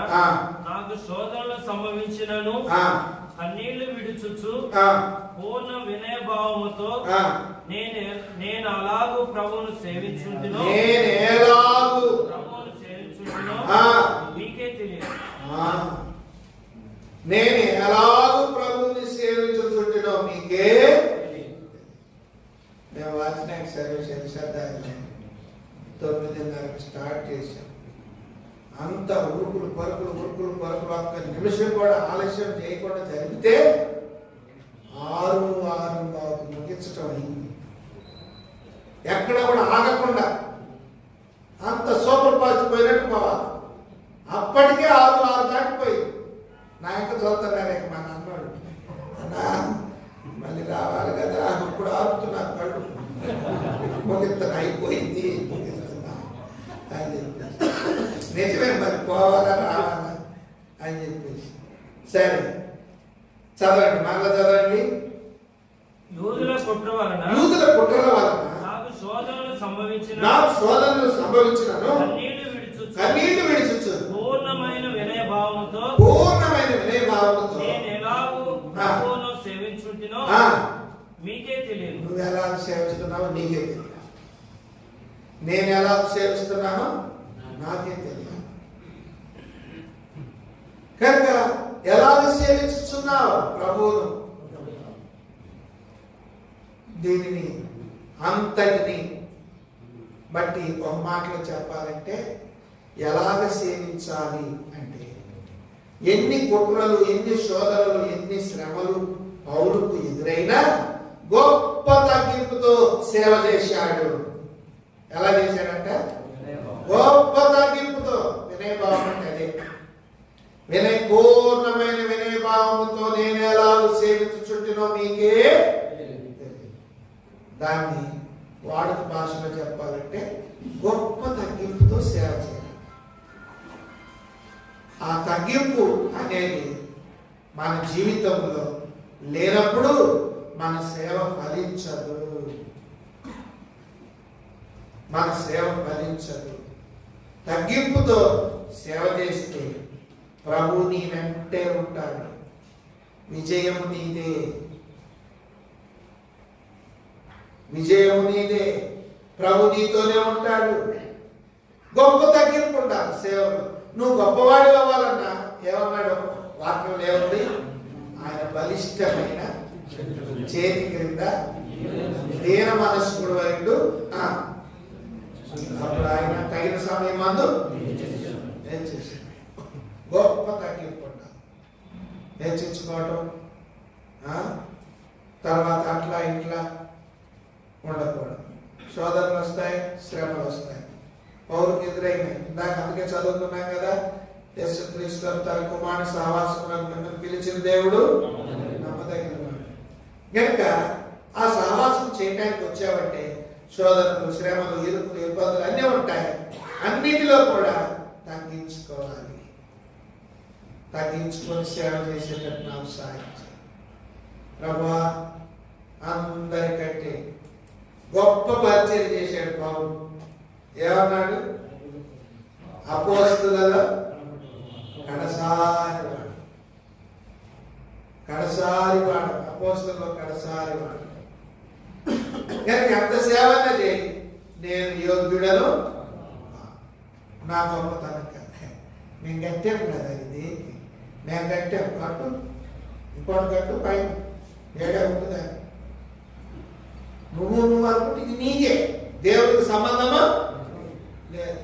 నాకు శోధనలు సంభవించినను కన్నీళ్లు విడుచుచు పూర్ణ వినయభావముతో నేను అలాగూ ప్రభువును సేవించుంటినో మీకే తెలియదు. నేను ఎలాగూ ప్రభువుని సేవించుంటినో మీకే. మేము వాచనానికి సర్వీస్ 9:30 స్టార్ట్ చేశాం. అంత ఉరుకులు పరుకులు ఒక్క నిమిషం కూడా ఆలస్యం చేయకుండా జరిగితే 6:05 ముగించటం అయింది. ఎక్కడ కూడా ఆగకుండా అంత సూపర్ ఫాస్ట్ పోయినట్టు పోవాలి. అప్పటికే 6:06 దాటిపోయింది. నా యొక్క చూస్తున్నారే మా నాన్నవాడు, అన్నా మళ్ళీ రావాలి కదా, ఇప్పుడు ఆపుతున్నా కళ్ళు ముగిస్తున్నా, అయిపోయింది ముగిస్తున్నా అని చెప్పేసి. నిజమే, మరి పోవాలా రావాలా అని చెప్పేసి. సరే చదవండి, మళ్ళా చదవండి. యూదుల కుట్ర వలన నాకు శోధనలు సంభవించినను కన్నీళ్లు విడిచుచు పూర్ణమైన వినయభావముతో నేను ఎలాగూ ప్రభువును సేవించుంటినో మీకే తెలియదు. నువ్వు ఎలా సేవిస్తున్నావో నీకే తెలియదు. నేను ఎలా సేవిస్తున్నానో నాకే తెలియదు. కనుక ఎలాగ సేవిస్తున్నావు ప్రభువును? దీనిని అంతటిని బట్టి ఒక మాటలో చెప్పాలంటే, ఎలాగ సేవించాలి అంటే, ఎన్ని కుట్రలు, ఎన్ని శోధనలు, ఎన్ని శ్రమలు పౌలుకు ఎదురైనా గొప్ప తగ్గింపుతో సేవ చేశాడు. ఎలా చేశాడంట? గొప్ప తగ్గింపుతో. వినయభావం అంటే అదే. పూర్ణమైన వినయభావముతో నేను ఎలా సేవించుచుంటినో మీకే. దాన్ని వాడుక భాషలో చెప్పాలంటే గొప్ప తగ్గింపుతో సేవ చేయాలి. ఆ తగ్గింపు అనేది మన జీవితంలో లేనప్పుడు మన సేవ ఫలించదు. తగ్గింపుతో సేవ చేస్తే ప్రభు నీ వెంటే ఉంటాడు. విజయము నీదే. ప్రభు నీతోనే ఉంటాడు. గొప్ప తగ్గింపు ఉండాలి సేవలు. నువ్వు గొప్పవాడు అవ్వాలన్నా ఏమన్నాడు వాక్యం? ఏముంది? ఆయన బలిష్టమైన చేతి క్రింద దీన మనస్కుడు వైపు అప్పుడు ఆయన తగిన సమయం మందు గొప్ప తగ్గింపు ఉండాలి. హెచ్చించుకోవటం, తర్వాత అట్లా ఇట్లా ఉండకూడదు. శోధనలు వస్తాయి, శ్రమలు వస్తాయి. పౌరుకి ఎదురైనాయి. ఇందాక అందుకే చదువుకున్నాం కదా, యేసుక్రీస్తు తన కుమారుని సహవాసములకు మిమ్మల్ని పిలిచిన దేవుడు నమ్మదగినవాడు. కనుక ఆ సహవాసం చేయడానికి వచ్చావంటే శోధనలు, శ్రమలు, ఇరుకులు, ఇబ్బందులు అన్నీ ఉంటాయి. అన్నిటిలో కూడా తగ్గించుకొని సేవ చేసేటట్టు నాకు సహాయం చేయి ప్రభువా. అందరికంటే గొప్ప పరిచయం చేశాడు పౌలు. ఏమన్నాడు? అపోస్తలులలో కడసారి వాడు, అపోస్తలులో కడసారి వాడు. కనుక ఎంత సేవన చేయి, నేను యోగ్యుడను నా గొప్పతనం కదా. మేము కట్టాం కదా, ఇది మేము కట్టాం. కట్టు, ఇంకోటి కట్టు, పైన ఏడా ఉంటుందా? నువ్వు అనుకుంటే ఇది నీకే. దేవుడికి సంబంధమా లేదు.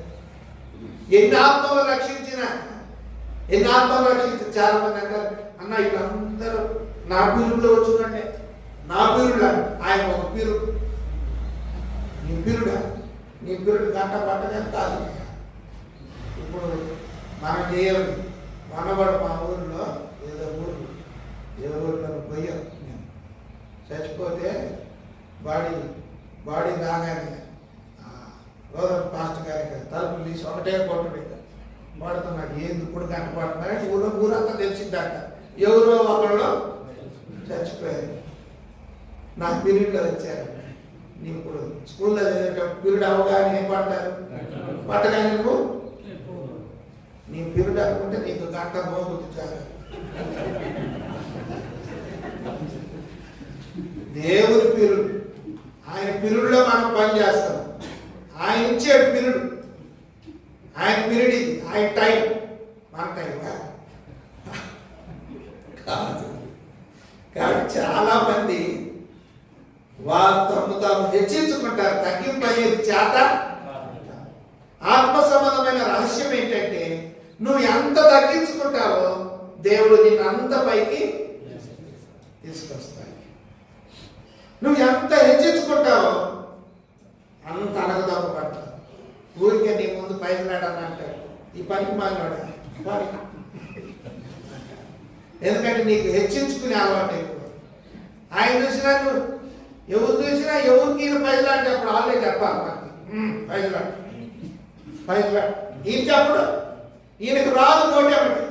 ఎన్ని ఆత్మలు రక్షించిన చాలా మంది అంటారు, అన్న వీళ్ళందరూ నా పీరులో వచ్చిందంటే నా పీరుడా, ఆయన ఒక పీరుడు. నీ పీరుడు గంట పట్టదని కాదు. ఇప్పుడు మన దేవుడు మనబడు మా ఊరిలో ఏదో ఊరిలో పోయాం నేను చచ్చిపోతే బాడీ రాగానే గోదావరి పాస్టర్ గారికి తలుపులు తీసి ఒకటే కొట్టుడు పడుతున్నాడు. ఏంది ఇప్పుడు గంట పడుతున్నాడు, ఊరంతా తెలిసిందట. ఎవరో ఒకళ్ళు చచ్చిపోయారు. నా పీరియడ్లో వచ్చారు. నీ ఇప్పుడు స్కూల్లో పీరియడ్ అవగానే ఏం పడతారు, పట్టగానే నువ్వు నీ పీరియడ్ అనుకుంటే నీకు గంట మోగుద్ది చాలు. దేవుని పీరియడ్, ఆయన పీరియడ్లో మనం పని చేస్తాం. ఆయన ఇచ్చే పీరియడ్, ఆయన పీరియడ్ ఇది, ఆయన టైం. మన టైం కాదు. కాబట్టి చాలా మంది వారు తాము హెచ్చించుకుంటారు. తగ్గింపు అనేది చేత. ఆత్మ సంబంధమైన రహస్యం ఏంటంటే నువ్వు ఎంత తగ్గించుకుంటావో దేవుడు నిన్ను అంత పైకి తీసుకొస్తాడు. నువ్వు ఎంత హెచ్చించుకుంటావో అంత అనగదొక్క పడతావు. ఊరికే నీ ముందు పైకిలాడని అంటాడు, ఈ పనికి మాట్లాడ. ఎందుకంటే నీకు హెచ్చించుకునే అలవాటు ఎక్కువ. ఆయన చూసినా నువ్వు ఎవరు చూసినా ఎవరికి ఈయన పైకిలాంటి అప్పుడు వాళ్ళే చెప్పాలి మనకి పైకిలాడు. ఈయన చెప్పడు, ఈయనకు రాదు నోటేమంటే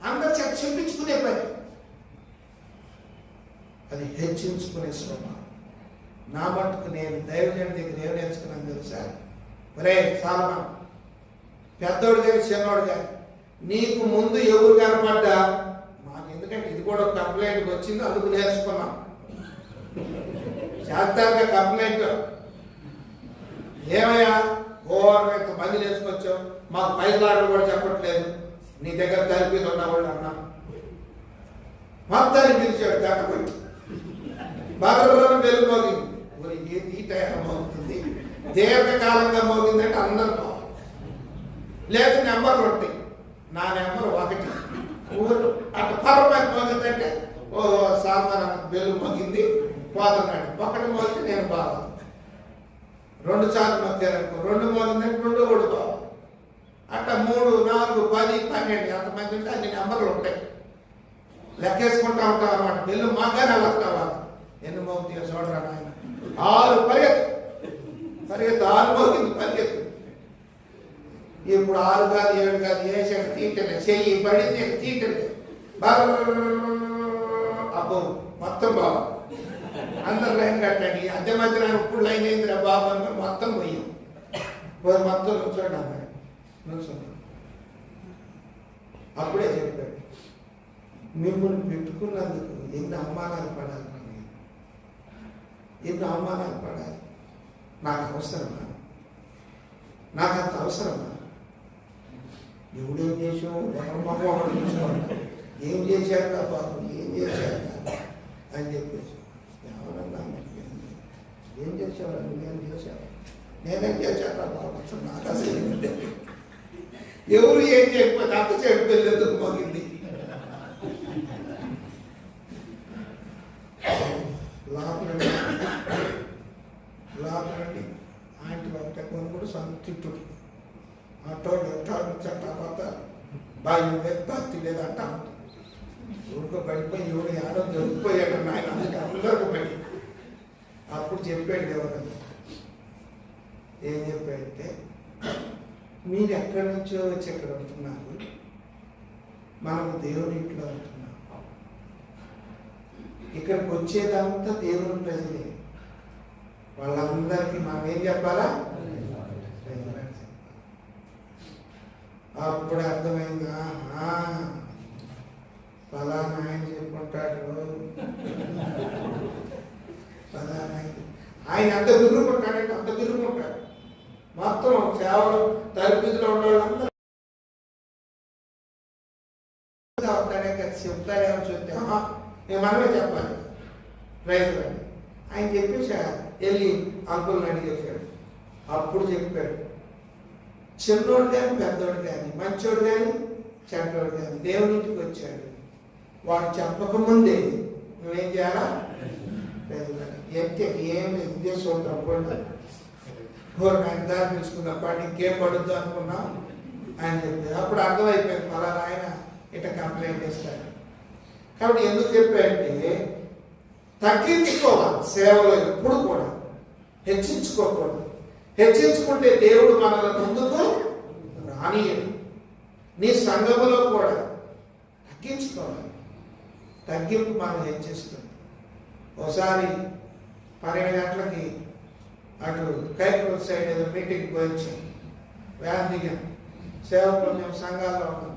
అందరు చెప్పించుకునే పని. అది హెచ్చించుకునే స్వభావం. నా మట్టుకు నేను దైవజనుడి దగ్గర ఏం నేర్చుకున్నాను తెలుసా? ఒరే సాల్మన్, పెద్దోడు కానీ చిన్నోడు కానీ నీకు ముందు ఎవరు కనపడ్డా మాకు, ఎందుకంటే ఇది కూడా ఒక కంప్లైంట్ వచ్చింది, అందుకు నేర్చుకున్నాం. శాస్త్రంగా కంప్లైంట్ ఏమయ్యా ఇంత మంది నేర్చుకొచ్చావు, మాకు పైసలాడలు కూడా చెప్పట్లేదు, నీ దగ్గర తరిపి ఉన్నవాళ్ళు అన్నా. మొత్తాన్ని పిలిచాడు కట్టబట్టి బర్రం వెలుమోగింది. ఈ టైం మోగుతుంది, దీర్ఘకాలంగా మోగిందంటే అందరు పోవాలి. లేదు నెంబర్లు ఉంటాయి, నా నెంబర్ 1 ఊరు అటు పరమైన మోగిందంటే ఓ సాల్మాన్ బెల్లు మోగింది పోతున్నాడు. 1 మోగితే నేను బాగా 2 సార్లు మోగారనుకో, 2 మోగిందంటే 2 కూడా బాగా. అట్లా 3, 4, 10, 12 ఎంతమంది ఉంటే అన్ని నెంబర్లు ఉంటాయి. లెక్కేసుకుంటా ఉంటాం అన్నమాట. బెల్లు మాగానే వస్తావా, ఎన్ని మోగుతాయో చూడరా నాయన. 6 పరిగెత్తు 6 మోగింది పరిగెత్తు. ఇప్పుడు 6 కాదు 7 కాదు వేసాడు తీటలే, చెయ్యి పడింది తీటలే బాగా అబ్బో మొత్తం బాబు అందరు లైన్ కట్టండి. అద్దె మధ్యలో ఇప్పుడు లైన్ అయిందిరా బాబు అని మొత్తం పోయాం. మొత్తం నుంచోండి అన్నాడు. నుంచోండి. అప్పుడే చెప్పాడు, మిమ్మల్ని పెట్టుకున్నందుకు ఎన్ని అవమానాలు పడాలి, ఎన్ని అవమానాలు పడాలి. నాకు అవసరమా? నాకు అంత అవసరమా? ఎవడేం చేసావు, ఒకరు చూసుకోండి, ఏం చేశాడు బాబు, ఏం చేశాడు అని చెప్పేసి ఎవరన్నా ఏం చేసావు, నువ్వేం చేశావు, నేనేం చేశాను బాబు, అసలు నాకు అసలు ఎవరు ఏం చేయకపోతే అంత చెడు పెళ్ళెందుకు మోగింది. లోపలండి ఆంటీ ఒకటే కొనుక్కుడు తిట్టుడు ఆటో చెట్ట కొత్త బాగా భక్తి లేదంట ఊరికో పడిపోయి ఎవడు ఏడో దొరికిపోయాడు నాయన, అందుకే అందరికీ పడి. అప్పుడు చెప్పాడు ఎవరన్నా, ఏం చెప్పాడంటే మీరు ఎక్కడి నుంచో వచ్చి ఎక్కడ ఉంటున్నారు, మనము దేవుని ఇంట్లో ఉంటున్నాం, ఇక్కడికి వచ్చేదంతా దేవుని ప్రజలే, వాళ్ళందరికీ మనం ఏం చెప్పాలా? అప్పుడు అర్థమైందా, ఫలానా ఆయన చెప్పుకుంటాడు, ఫలానా ఆయన అంత బిగురుకుంటాడంటే అంత బిగురుకుంటాడు. మొత్తం సేవలు తరబిదిలో ఉండేవాళ్ళందరూ చెప్తాడేమో చూస్తే నేను మనమే చెప్పాలి రైతులని ఆయన చెప్పేసి వెళ్ళి అంకుల్ని అడిగేశాడు, అప్పుడు చెప్పాడు, చిన్నోడు కానీ పెద్దోడు కానీ మంచోడు కానీ చెడ్డోడు కానీ దేవుని ఇంటికి వచ్చాడు, వాడు చెప్పకముందే నువ్వేం చేయాలా? ఏం ఇదే సూత్రం కూడా ఆయన దారి పిలుచుకున్నప్పుడు ఇంకేం పడుద్దు అనుకున్నా ఆయన చెప్పాడు. అప్పుడు అర్థమైపోయింది మళ్ళా ఆయన ఇట్లా కంప్లైంట్ ఇస్తాడు. కాబట్టి ఎందుకు చెప్పాడంటే తగ్గించుకోవాలి సేవలో, ఎప్పుడు కూడా హెచ్చించుకోకూడదు. హెచ్చించుకుంటే దేవుడు మనల ముందుకు రానియడు. నీ సంఘములో కూడా తగ్గించుకోవాలి. తగ్గింపు మనం హెచ్చిస్తుంది. ఒకసారి 12 గంటలకి అటు కైకూరు సైడ్ ఏదో మీటింగ్ పోయించాం. వ్యాన్ దిగాం. సేవకులు మేము సంఘాల్లో ఉన్నాం.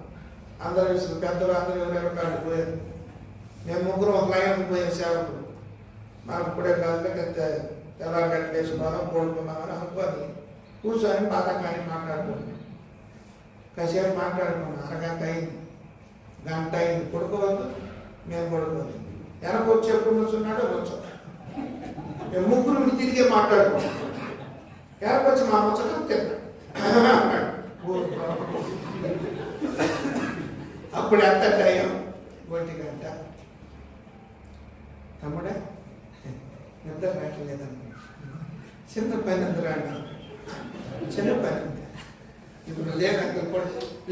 అందరూ పెద్దలు అందరూ ఎవరెవరి కాడికి పోయారు. మేము ముగ్గురు ఒక లైన్కి పోయే సేవకులు. మాకు ఇప్పుడే గంటలకి తెల్లారి కట్టేసి బాగా కోడుకున్నామని అనుకోని కూర్చొని బాగా కానీ మాట్లాడుకున్నాం. కాసేపు మాట్లాడుకున్నాం. అరగంట అయింది, గంట అయింది. పడుకోవద్దు, మేము పడుకోవద్దు. వెనక వచ్చి ఎప్పుడు కూర్చున్నాడో వచ్చాం. మేము ముగ్గురు తిరిగే మాట్లాడుకున్నాం. వెనక వచ్చి మా ముచ్చటం తిన్నాడు. అప్పుడు ఎంత టైం? 1 గంట. తమ్ముడే నిద్ర రావట్లేదన్న. చిన్న పని అందరూ అన్నా, చిన్న పని అంతా ఇప్పుడు లేదంటే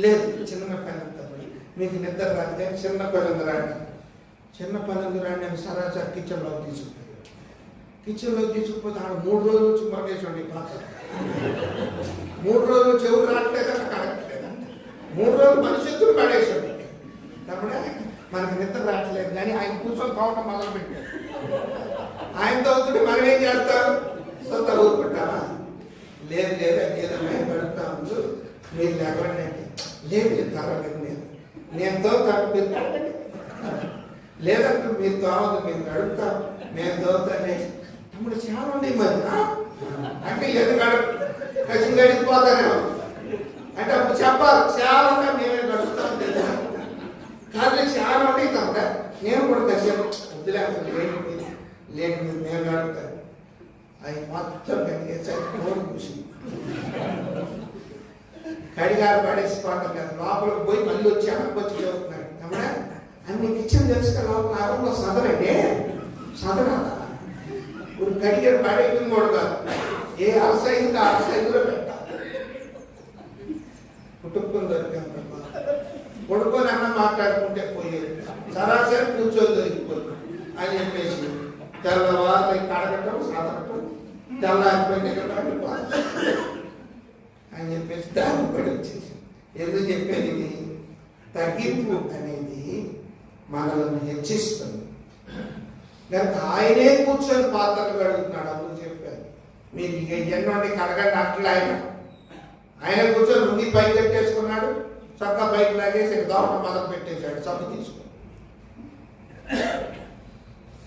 లేదు, చిన్న పని అంతా మీకు నిద్ర రాదు కానీ చిన్న పని అందరూ అన్నా. చిన్న పని అందరూ నేను సరాసరి కిచెన్లోకి తీసుకుపోయాను. కిచెన్లోకి తీసుకుపోతే ఆడ 3 రోజులు వచ్చి మరగేసండి పాత. 3 రోజులు వచ్చి ఎవరు రావట్లేదంట, కడగట్లేదంట. 3 రోజులు మనిషిత్తులు పడేసాడు. తమ్ముడే మనకి నిద్ర రావట్లేదు కానీ ఆయన కూర్చొని కావటం మొదలు పెట్టాడు. ఆయనతో అవుతుంటే మనం ఏం చేస్తాం? సొంత ఊరుకుంటామా? లేదు లేదా ఏదన్నా గడుపుతా ఉండు, మీరు లేకపోతే లేదు పర్వాలేదు, నేను తోతాను మీరు కడగండి, లేదంటే మీరు తోవద్దు మీరు గడుపుతాం, నేను తోతానే. తమ్ముడు చాలా ఉన్నాయి మరి అంటే ఎందుకు కసి గడిపోతానే అంటే అప్పుడు చెప్పాలి. చాలా మేమే గడుపుతాం కానీ చాలా ఉంటాయి తమ్ముడా. నేను కూడా కాసేపు వద్దులేకపోతే లేని మీరు నేను గడుపుతాను. అవి మొత్తం కడిగేసారి ఫోన్ చూసి కడిగారు పడేసిపోతాం కదా. లోపలికి పోయి మళ్ళీ వచ్చి వెనక్కి చదువుతున్నాడు. తమ్ముడా అన్ని కిచెన్ తెలుసుక లోపల ఆరంలో సదరండి, సదరాల ఇప్పుడు కడిగారు పడేయడం కూడా కాదు. ఏ అరసైంది ఆ అరసైందులో పెట్టాలి. కుటుంబం దొరికాం కొడుకొని అన్న మాట్లాడుకుంటే పోయేది. సరాసరి కూర్చొని దొరికిపోతుంది అని చెప్పేసి తెల్లవారు కడగటం సదరటం తెల్లారిపోయిన అని చెప్పేసి దాన్ని పడి వచ్చేసి. ఎందుకు చెప్పేది? ఇది తగ్గింపు అనేది మనల్ని హెచ్చిస్తుంది కనుక ఆయనే కూర్చొని పాత్రలు కడుగుతున్నాడు. అందుకు చెప్పాను మీరు ఇక ఎన్నోండి కడగండి అట్లా ఆయన కూర్చొని రుంగి పైకి కట్టేసుకున్నాడు. చక్కగా బైక్ లాగేసి దోవటం మొదలు పెట్టేశాడు. సబ్బు తీసుకుని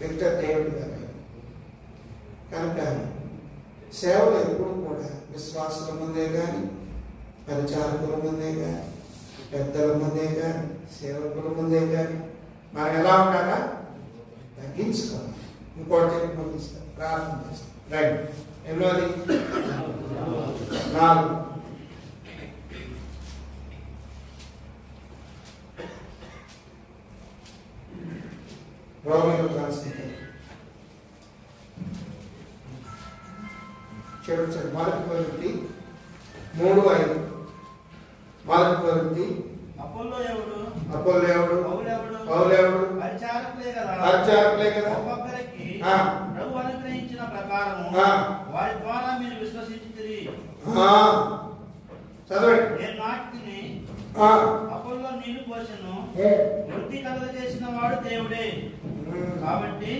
విక్టర్ దేవుడు గారు. కనుక సేవలు ఎప్పుడు కూడా విశ్వాసుల ముందే కానీ, పరిచారకుల ముందే కానీ, పెద్దల ముందే కానీ, సేవకుల ముందే కానీ మనం ఎలా ఉండాలా? తగ్గించుకోవాలి. ఇంకోటి చెప్పి ముగిస్తాం, ప్రార్థన చేస్తాం. రైట్ ఎన్నోది? 4. రోమన్లు రాసింది చూడండి. 1 కొరింథీ 3:5. 1 కొరింథీ అపోల్లో ఎవడు? పౌలు ఎవడు? పరిచారకులే కదా. ఒక్కొక్కరికి ప్రభు అనుగ్రహించిన ప్రకారము వారి ద్వారా మీరు విశ్వసించితిరి. చదవండి. నేను నాటిని, అపోల్లో నీళ్లు పోసెను, వృద్ధి కలుగజేసిన వాడు దేవుడే. కాబట్టి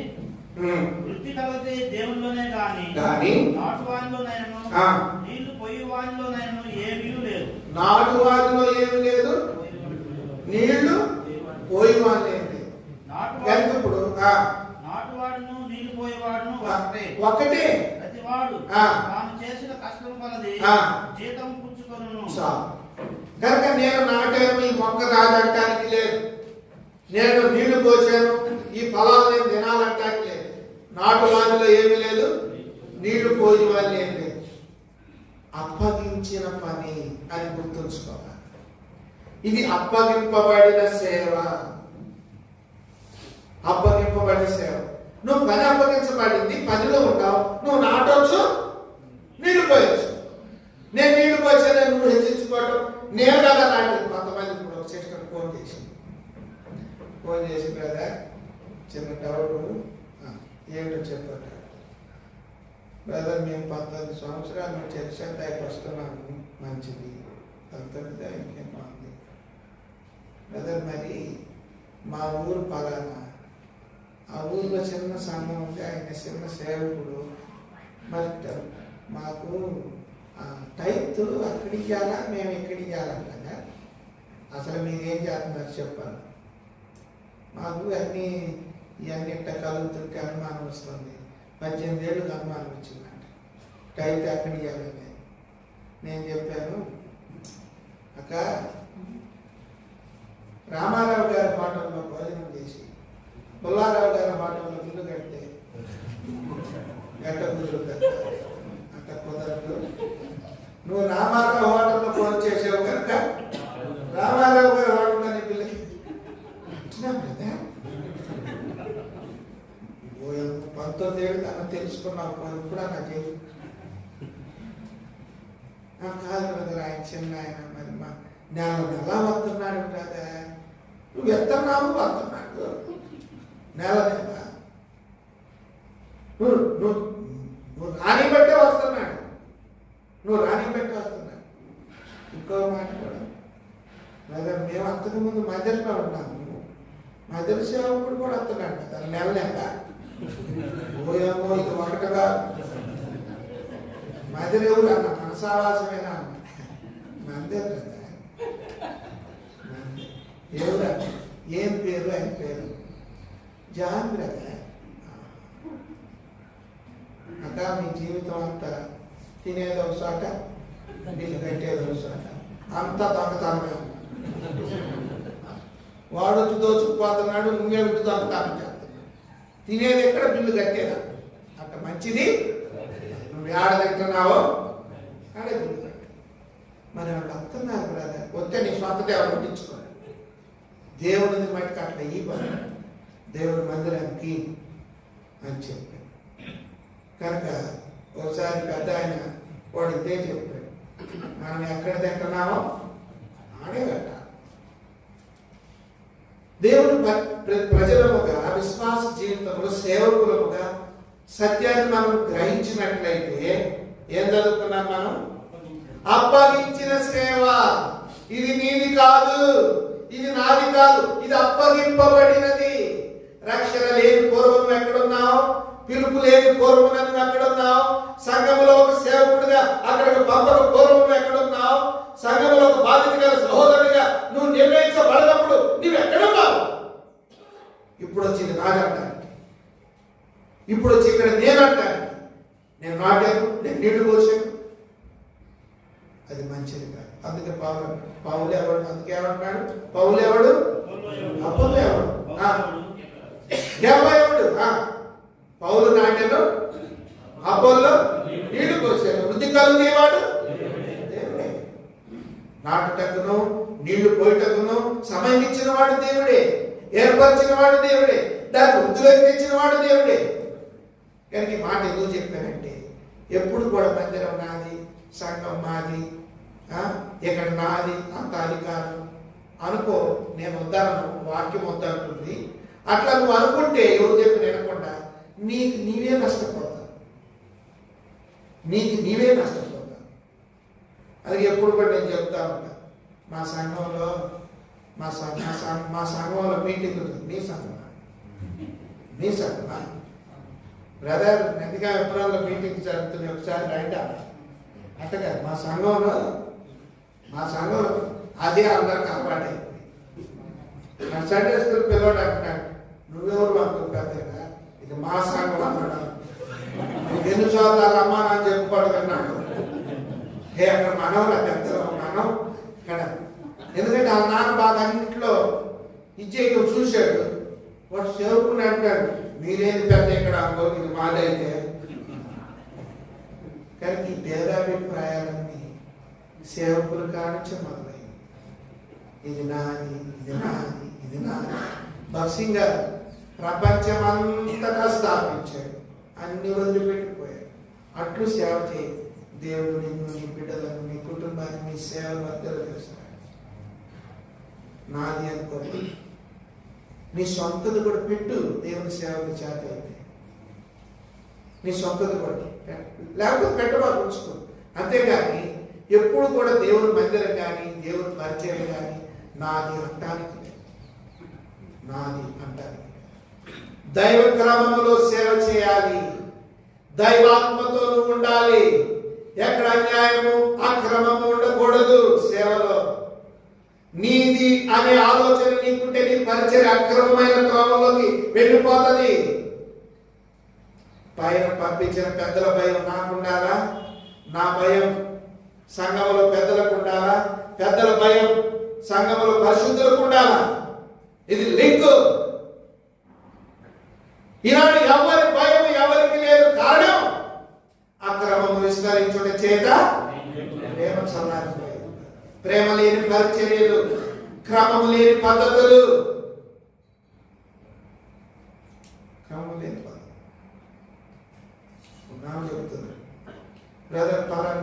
వృద్ధి కలగతే దేవుల్లోనే గాని నాటువానిలోనైనను నీళ్లు పోయి వానిలోనైనను ఏమీ లేదు. నాటువానిలో ఏమి లేదు, నీళ్లు పోయి వాని ఏమి లేదు. ఇప్పుడు నాటువాడును నీళ్లు పోయేవాడును ఒకటే. ప్రతివాడు తాను చేసిన కష్టం కొలది జీతం పుచ్చుకొనును. కనుక నేను నాటాను, ఈ మొక్క రాదంటానికి లేదు. నేను నీళ్లు పోసాను, ఈ ఫలాలు నేను తినాలంటానికి లేదు. నాటు వానిలో ఏమీ లేదు, నీళ్లు పోయి వాళ్ళు ఏమి లేదు. అప్పగించిన పని అని గుర్తుంచుకోవాలి. ఇది అప్పగింపబడిన సేవ. అప్పగింపబడిన సేవ. నువ్వు పని అప్పగించబడింది, పనిలో ఉంటావు. నువ్వు నాటొచ్చు, నీళ్లు పోయొచ్చు. నేను నీళ్లు పోసాను, నువ్వు హెచ్చించుకోవడం నేను కదా నాటి. కొంతమంది ఇప్పుడు ఒక సిస్టర్ ఫోన్ చేసి బ్రదర్ చిన్న డౌట్ ఏమిటో చెప్పారు. బ్రదర్ మేము 19 సంవత్సరాల నుంచి చర్చంతాయికి వస్తున్నాము, మంచిది, 19 ఇంకేం బాగుంది బ్రదర్. మరి మా ఊరు పలానా, ఆ ఊరిలో చిన్న సంఘం ఉంది, ఆయన చిన్న సేవకుడు. మరి మాకు టైత్ అక్కడికి ఇవ్వాలా, మేము ఎక్కడికి ఇవ్వాలంట. అసలు మీరేం చేస్తున్నారు చెప్పాలి. మాకు ఇవన్నీ ఇట్ట కలుగుతుంటే అనుమానం వస్తుంది. 18 ఏళ్ళకి అనుమానం వచ్చిందంట, టైత్ ఎక్కడికి ఇవ్వాలని. నేను చెప్పాను, అక్క రామారావు గారి హోటల్లో భోజనం చేసి పుల్లారావు గారి హోటల్లో ఇల్లు కడితే గట్ట కుదురుతుంది, అంత కుదరదు. నువ్వు రామారావు హోటల్లో భోజనం చేసావు కనుక రామారావు గారి హోటల్లో నీ పిల్లకి 19 ఏళ్ళు అన్న తెలుసుకున్నావు, ఇప్పుడు నా చేసి కాదు బ్రదర్, ఆయన చిన్న ఆయన. మరి మా నెల వస్తున్నాడు బ్రదర్. నువ్వు ఎత్తన్నావు వస్తున్నాడు నెల నువ్వు రాని బట్టే వస్తున్నాడు, నువ్వు రాని బట్టే వస్తున్నాడు. ఇంకో మాట కూడా బ్రదర్, మేము అంతకు ముందు మధ్యలో ఉన్నాము, మధ్యలో సేవకుడు కూడా వస్తున్నాడు కదా నెల లేక. ఓయమ్మో ఇది ఒకటిగా మధ్యలో ఎవరు అన్న మనసావాసమేనా అన్న మందే కదా. ఎవరు ఏం పేరు, ఆయన పేరు జాన్ బ్రదర్. అక్క మీ జీవితం అంతా తినేది ఒక చోట, బిల్లు కట్టేది ఒక చోట, అంతా దొంగతనమే. వాడు వచ్చి దోచుకుపోతున్నాడు, నువ్వే వచ్చి దొంగతనం చేస్తున్నాడు. తినేది ఎక్కడ, బిల్లు కట్టేదా. అట్ట మంచిది నువ్వు ఏడ తింటున్నావో ఆడే బిల్లు కట్టు. మరి వాళ్ళు వస్తున్నారు బ్రదర్, వస్తే నీ సొంత దేవుడు పట్టించుకోవాలి. దేవుడిని మట్టుకు అట్లా ఈ పని దేవుడి మందిరానికి అని చెప్పాడు. కనుక ఒకసారి పెద్ద ఆయన వాడు ఇదే చెప్పాడు, మనం ఎక్కడ తింటున్నామో ఆడే కట్టాలి. దేవుడు ప్రజలముగా విశ్వాస జీవితంలో సేవకులముగా సత్యాన్ని మనం గ్రహించినట్లయితే ఏం చదువుకున్నాం మనం? అప్పగించిన సేవ. ఇది నీది కాదు, ఇది నాది కాదు, ఇది అప్పగింపబడినది. రక్షణ లేని పూర్వం ఎక్కడున్నావు, పిలుపు లేని పూర్వం నువ్వు ఎక్కడున్నావు, సంఘములో ఒక సేవకుడిగా అక్కడికి పంపక పూర్వం ఎక్కడున్నావు, సంఘములో ఒక బాధ్యత గల సహోదరుడిగా నువ్వు నిర్ణయించబడినప్పుడు నువ్వు ఎక్కడున్నావు? ఇప్పుడు వచ్చింది నాగంటానికి, ఇప్పుడు వచ్చి ఇక్కడ నేనంటానికి. నేను నాటాను, నేను నీళ్లు పోసాను, అది మంచిది కాదు. అందుకే పౌలు ఎవడు, అందుకే ఏమంటున్నాడు, పౌలు ఎవడు, అపోలు ఎవడు, ఎవడు, పౌలు నాటాను, అపోల్లో నీళ్లు పోసాను. వృద్ధి కలుగునేవాడు దేవుడే. నాటుటకును నీళ్లు పోయిటకును సమయం ఇచ్చిన వాడు దేవుడే, ఏర్పరిచిన వాడు దేవుడే, దాన్ని వృద్ధిలోకి తెచ్చిన వాడు దేవుడే. కనుక ఈ మాట ఎందుకు చెప్పానంటే, ఎప్పుడు కూడా మందిరం నాది, సంఘం మాది, ఇక్కడ నాది, అంత అధికారం అనుకో. నేను వద్దాను, వాక్యం వద్దంటుంది. అట్లా నువ్వు అనుకుంటే ఎవరు చెప్పి వినకుండా నీవే నష్టపోతావు, నీవే నష్టపోతావు. అది ఎప్పుడు కూడా నేను చెప్తా ఉంటా. మా సంఘంలో మీటింగ్ ఉంటుంది. మీ సంఘమా బ్రదర్, నందిగా ఎప్పుడల్లో మీటింగ్ జరుగుతుంది, ఒకసారి రండి అట్టగా. మా సంఘంలో అదే అందరికి అలవాటు. నా సండే స్కూల్ పిల్లవాడు అంటున్నాడు, నువ్వెవరు అనుకుంటా, ఇది మా సంఘం అన్నాడు. నీకు ఎన్నిసార్లు వాళ్ళ అమ్మా అని చెప్పుకోడు అన్నాడు. అక్కడ మనవరా పెద్దలో మనం ఇక్కడ, ఎందుకంటే వాళ్ళ నాన్న బాగా అన్నింటిలో ఇచ్చేయడం చూశాడు. వాడు సేవకుని అంటాడు, మీరేది పెద్ద ఇక్కడ అనుకో, ఇది మాదైతే. కానీ ఈ భేదాభిప్రాయాలన్నీ సేవకుల కానించి మొదలైంది. ఇది నాది, ఇది నాది, ఇది నాది. భక్సింగ్ గారు ప్రపంచమంతటా స్థాపించాడు, అన్ని వదిలిపెట్టిపోయాడు. అట్లు సేవ చేయి. దేవుడు నిన్ను, నీ బిడ్డలను, నీ కుటుంబాన్ని, నీ సేవలు మధ్యలో చేస్తాడు. నాది అనుకో, నీ సొంతది కూడా పెట్టు. దేవుని సేవకు చేత అయితే నీ సొంతది కూడా, లేకపోతే పెట్టబాకు ఉంచుకో. అంతేగాని ఎప్పుడు కూడా దేవుని మందిరం కానీ దేవుని పరిచయం కానీ నాది అంటానికి లేదు. నాది అంటానికి దైవ క్రమములో సేవ చేయాలి. దైవాత్మతో నువ్వు ఉండాలి. ఎక్కడ అన్యాయము అక్రమము ఉండకూడదు. సేవలో నీది అనే ఆలోచన నీకుంటే నీ పరిచయం అక్రమమైన క్రమంలోకి వెళ్ళిపోతుంది. పైన పంపించిన పెద్దల భయం నాకుండాలా? నా భయం సంఘంలో పెద్దలకు ఉండాలా? పెద్దల భయం సంఘంలో పరిశుద్ధులకు ఉండాలా? ఇది లింక్. ఈనాడు ఎవరి భయం ఎవరికి లేదు. కారణం అక్రమము విస్తరించుట చేత ప్రేమ చల్లారిపోయింది. ప్రేమ లేని పరిచర్యలు, క్రమము లేని పద్ధతులు, క్రమం లేని పద్ధతులు చెబుతున్నారు.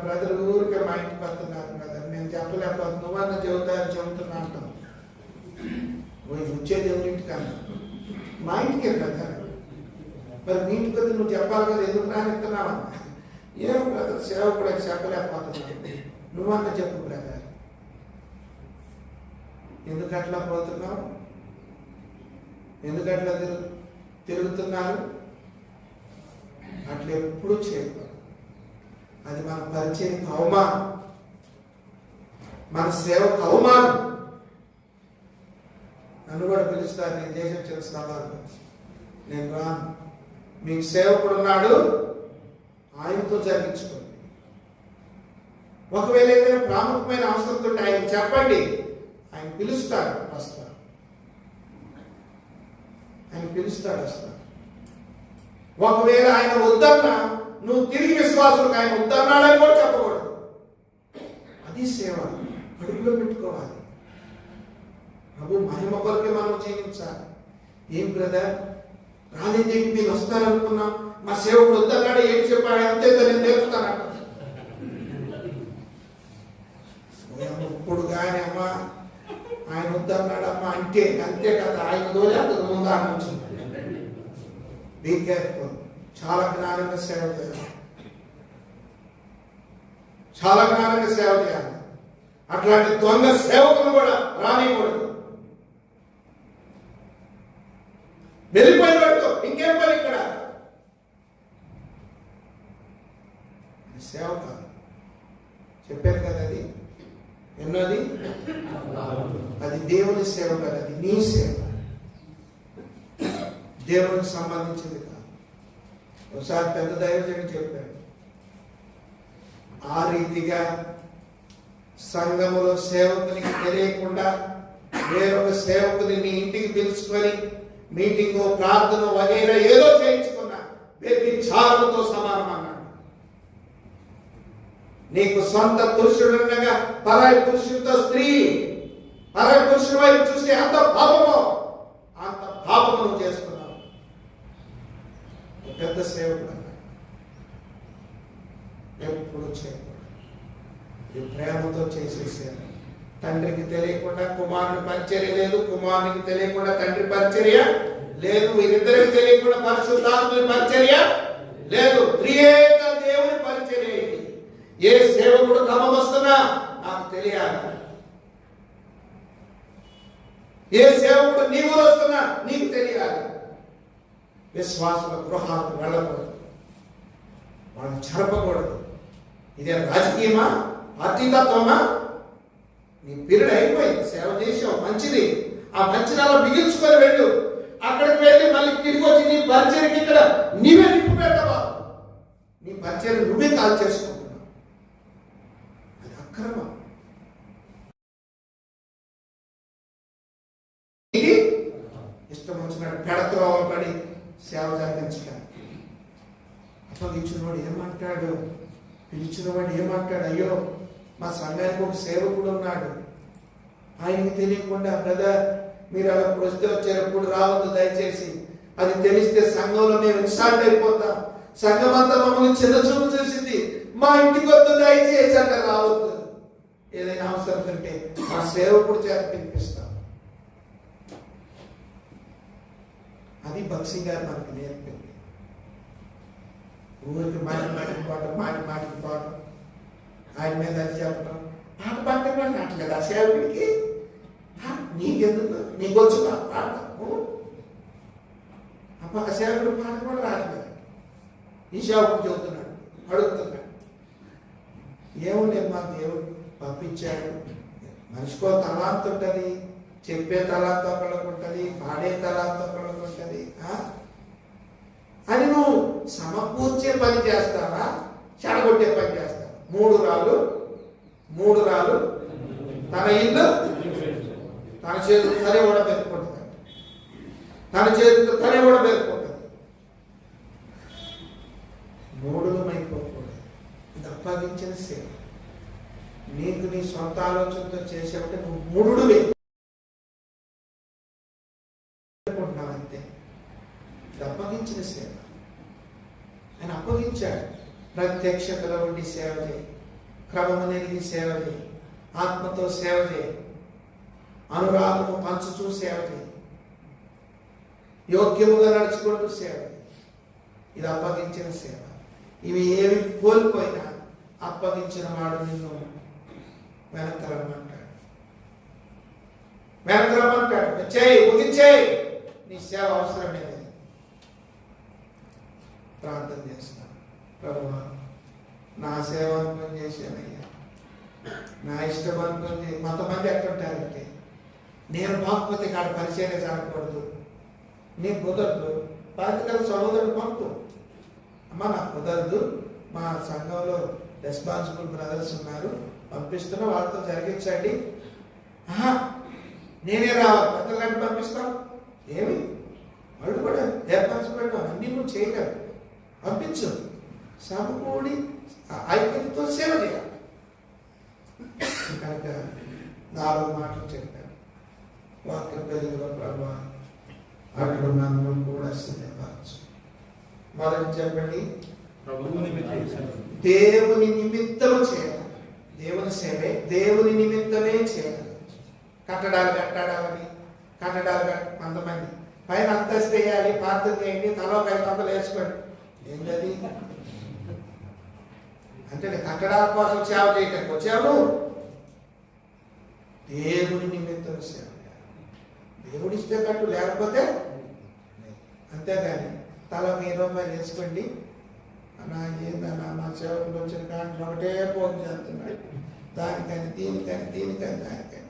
బ్రదర్ ఊరికే మా ఇంటికి వస్తున్నారు బ్రదర్, నేను చెప్పలేకపోతే నువ్వన్నా చెబుతున్నా అంటాం. వచ్చేది ఎవరింటికన్నా మా ఇంటికే బ్రదర్. మరి మీ ఇంటికి వస్తే నువ్వు చెప్పాలి కదా, ఎందుకు రానిస్తున్నావా? ఏం బ్రదర్ సేవకుడికి చెప్పలేకపోతున్నావు, నువ్వన్నా చెప్పు బ్రదర్. ఎందుకు అట్లా పోతున్నావు? ఎందుకు అట్లా తిరుగుతున్నారు? అట్లా ఎప్పుడు చేయకూడదు. అది మన పరిచయం అవమానం, మన సేవకు అవమానం. నన్ను కూడా పిలుస్తారు, నేను దేశం చేస్తున్నాను, నేను రాను. మీకు సేవకుడు ఉన్నాడు, ఆయనతో జరిగించుకోండి. ఒకవేళ ఏదైనా ప్రాముఖ్యమైన అవసరం ఉంటే ఆయన చెప్పండి, ఆయన పిలుస్తాడు, వస్తాడు. ఆయన పిలుస్తాడు, వస్తాడు. ఒకవేళ ఆయన వద్దన్నా నువ్వు తిరిగి విశ్వాసులకు ఆయన వద్దన్నాడని కూడా చెప్పకూడదు. అది సేవ. కడుపులో పెట్టుకోవాలి. ప్రభు మహిమ కొరకే మనం జీవించాలి. ఏం బ్రదర్ రాలేదేంటి, మీరు వస్తారనుకున్నాం, మా సేవకుడు వద్దన్నాడు, ఏంటి చెప్పాడు, అంతే నేను నేర్పుతానంట. ఇప్పుడు కానీ అమ్మా ఆయన వద్దన్నాడమ్మా అంటే అంతే కదా, ఆయన దోలేకపోతే ముందు నుంచి. Be careful. చాలా జ్ఞానంగా సేవ చేయాలి, చాలా జ్ఞానంగా సేవ చేయాలి. అట్లాంటి దొంగ సేవకులు కూడా రానియకూడదు. వెళ్ళిపోయిన వాడితో ఇంకేం పని ఇక్కడ? సేవ కాదు, చెప్పాను కదా. అది ఎన్నోది, అది దేవుని సేవ కాదు, అది నీ సేవ, దేవునికి సంబంధించింది కాదు. ఒకసారి పెద్ద దైవజనుడు చెప్పాడు, ఆ రీతిగా సంఘములో సేవకునికి తెలియకుండా వేరొక సేవకుని నీ ఇంటికి పిలుచుకొని మీటింగ్, ప్రార్థన వగైరా ఏదో చేయించుకున్నా వ్యభిచారముతో సమానం అన్నాడు. నీకు సొంత పురుషుడు ఉండగా పరాయి పురుషుడితో స్త్రీ, పరాయి పురుషుడి వైపు చూస్తే అంత పాపమో అంత పాపము నువ్వు చేసుకున్నావు. పెద్ద సేవకుడు అన్నాడు, ఎప్పుడు చేయకూడదు. ఇది ప్రేమతో చేసే సేవ. తండ్రికి తెలియకుండా కుమారుని పరిచర్య లేదు, కుమారునికి తెలియకుండా తండ్రి పరిచర్య లేదు, వీరిద్దరికి తెలియకుండా పరిశుద్ధాత్మని పరిచర్య లేదు. త్రియేక దేవుని పరిచర్య ఇది. ఏ సేవకుడు క్రమం వస్తున్నా నాకు తెలియాలి, ఏ సేవకుడు నీవు వస్తున్నా నీకు తెలియాలి. విశ్వాసుల గృహాలకు వెళ్ళకూడదు, వాళ్ళని చెరపకూడదు. ఇదే రాజకీయమా, పార్టీతత్వమా? నీ పీరియడ్ అయిపోయింది, సేవ చేసావు, మంచిది. ఆ మంచిదలా మిగిల్చుకొని వెళ్ళు. అక్కడికి వెళ్ళి మళ్ళీ తిరిగి వచ్చి నీ పరిచయకి ఇక్కడ నీవే నిప్పు పెట్టవా? నీ పరిచయం నువ్వే కాల్ చేసుకుంటున్నావు. అది అక్రమం. ఇది ఇష్టం వచ్చినట్టు పెడత్రోవలు పడి సేవ జరిగించడానికి. అప్పగించినవాడు ఏమంటాడు, పిలిచినవాడు ఏమంటాడు? అయ్యో మా సంఘానికి ఒక సేవకుడు ఉన్నాడు, ఆయనకి తెలియకుండా బ్రదర్ మీరు అలా ప్రశ్న వచ్చేటప్పుడు రావద్దు దయచేసి, అది తెలిస్తే సంఘంలో మేము ఇన్సాల్ట్ అయిపోతాం, సంఘం అంతా మమ్మల్ని చిన్న చూపు చూసింది, మా ఇంటికి వద్దు దయచేసి అంటే రావద్దు. ఏదైనా అవసరం కంటే మా సేవకుడు చేత పిలిపిస్తాం. అది బక్సీ గారు మనకు నేర్పింది. ఊరికి మాటికి పాటం ఆయన మీద అది చెప్పడం, పాట పాడటం రావట్లేదు ఆ సేవకుడికి. నీకెందుకు, నీకొచ్చు పాడతాము. అప్పుడు ఆ సేవకుడు పాట కూడా రావట్లేదు. ఈ సేవకుడు చెబుతున్నాడు, అడుగుతున్నాడు, ఏముండే మా దేవుడు పంపించాడు. మనిషికో తలాంత ఉంటుంది, చెప్పే తలాంత ఒకళ్ళకు ఉంటుంది, పాడే తలాంత ఒకళ్ళకు ఉంటుంది. అది నువ్వు సమకూర్చే పని చేస్తావా, చెడగొట్టే పని చేస్తావా? మూడు రాళ్ళు తన ఇల్లు తన చేతితో తనే కూడా పెరుక్కుంటుంది, తన చేతితో తనే కూడా పెరుక్కుంటుంది. మూడులు మైపోకూడదు. ఇది అప్పగించిన సేవ. నీకు నీ సొంత ఆలోచనతో చేసేవంటే నువ్వు మూడువే అంతే. ఇది అప్పగించిన సేవ. ఆయన అప్పగించాడు. ప్రత్యక్షతలో ఉండి సేవ చేయి, క్రమము నెరిగి సేవ చేయి, ఆత్మతో సేవ చేయి, అనురాగము పంచుచూ సేవ చేయి, యోగ్యముగా నడుచుకుంటూ సేవ చేయి. ఇది అప్పగించిన సేవ. ఇవి ఏమి కోల్పోయినా అప్పగించిన వాడు నిన్ను వెనక్కి రమ్మంటాడు. వచ్చేయి, ముగించేయి, నీ సేవ అవసరమే. ప్రార్థన చేస్తాను. ప్రభువా, నా సేవ అనుకుని చేశానయ్యా, నా ఇష్టం అనుకుని. కొంతమంది ఎట్టుంటారంటే, నేను బాగుపోతే కాడ పరిచయం జరగకూడదు, నీకు కుదరదు, బాధ్యతల సహోదరుడు పంపు. అమ్మ నాకు కుదరదు, మా సంఘంలో రెస్పాన్సిబుల్ బ్రదర్స్ ఉన్నారు, పంపిస్తున్నా, వాళ్ళతో జరిగించండి. నేనే రావాలి, పెద్దలాంటి పంపిస్తాం. ఏమి వాళ్ళు కూడా ఏర్పాటు పెట్టాలి, అన్నీ నువ్వు చేయగలవు, పంపించు. సమకూడి ఐక్యతతో సేవ చేయాలి. కనుక 4 మాటలు చెప్పాను. వాక్య పెరుగులో ప్రభావ అక్కడ నన్ను కూడా సిద్ధపరచు. మొదటి చెప్పండి, దేవుని నిమిత్తము చేయాలి. దేవుని సేవే దేవుని నిమిత్తమే చేయాలి. కట్టడాలు కొంతమంది పైన అంతస్తు వేయాలి, ప్రార్థన చేయండి, తలో 500 వేసుకోండి. ఏంటది అంటే కట్టడాల కోసం సేవ చేయటానికి వచ్చావు. దేవుని నిమిత్తం సేవ, దేవుడి ఇస్తే కట్టు, లేకపోతే అంతేగాని తల 1000 రూపాయలు వేసుకోండి అన్నా, ఏందన్నా మా సేవకులు వచ్చిన కానీ ఒకటే పోగు చేస్తున్నాడు, దానికని దానికని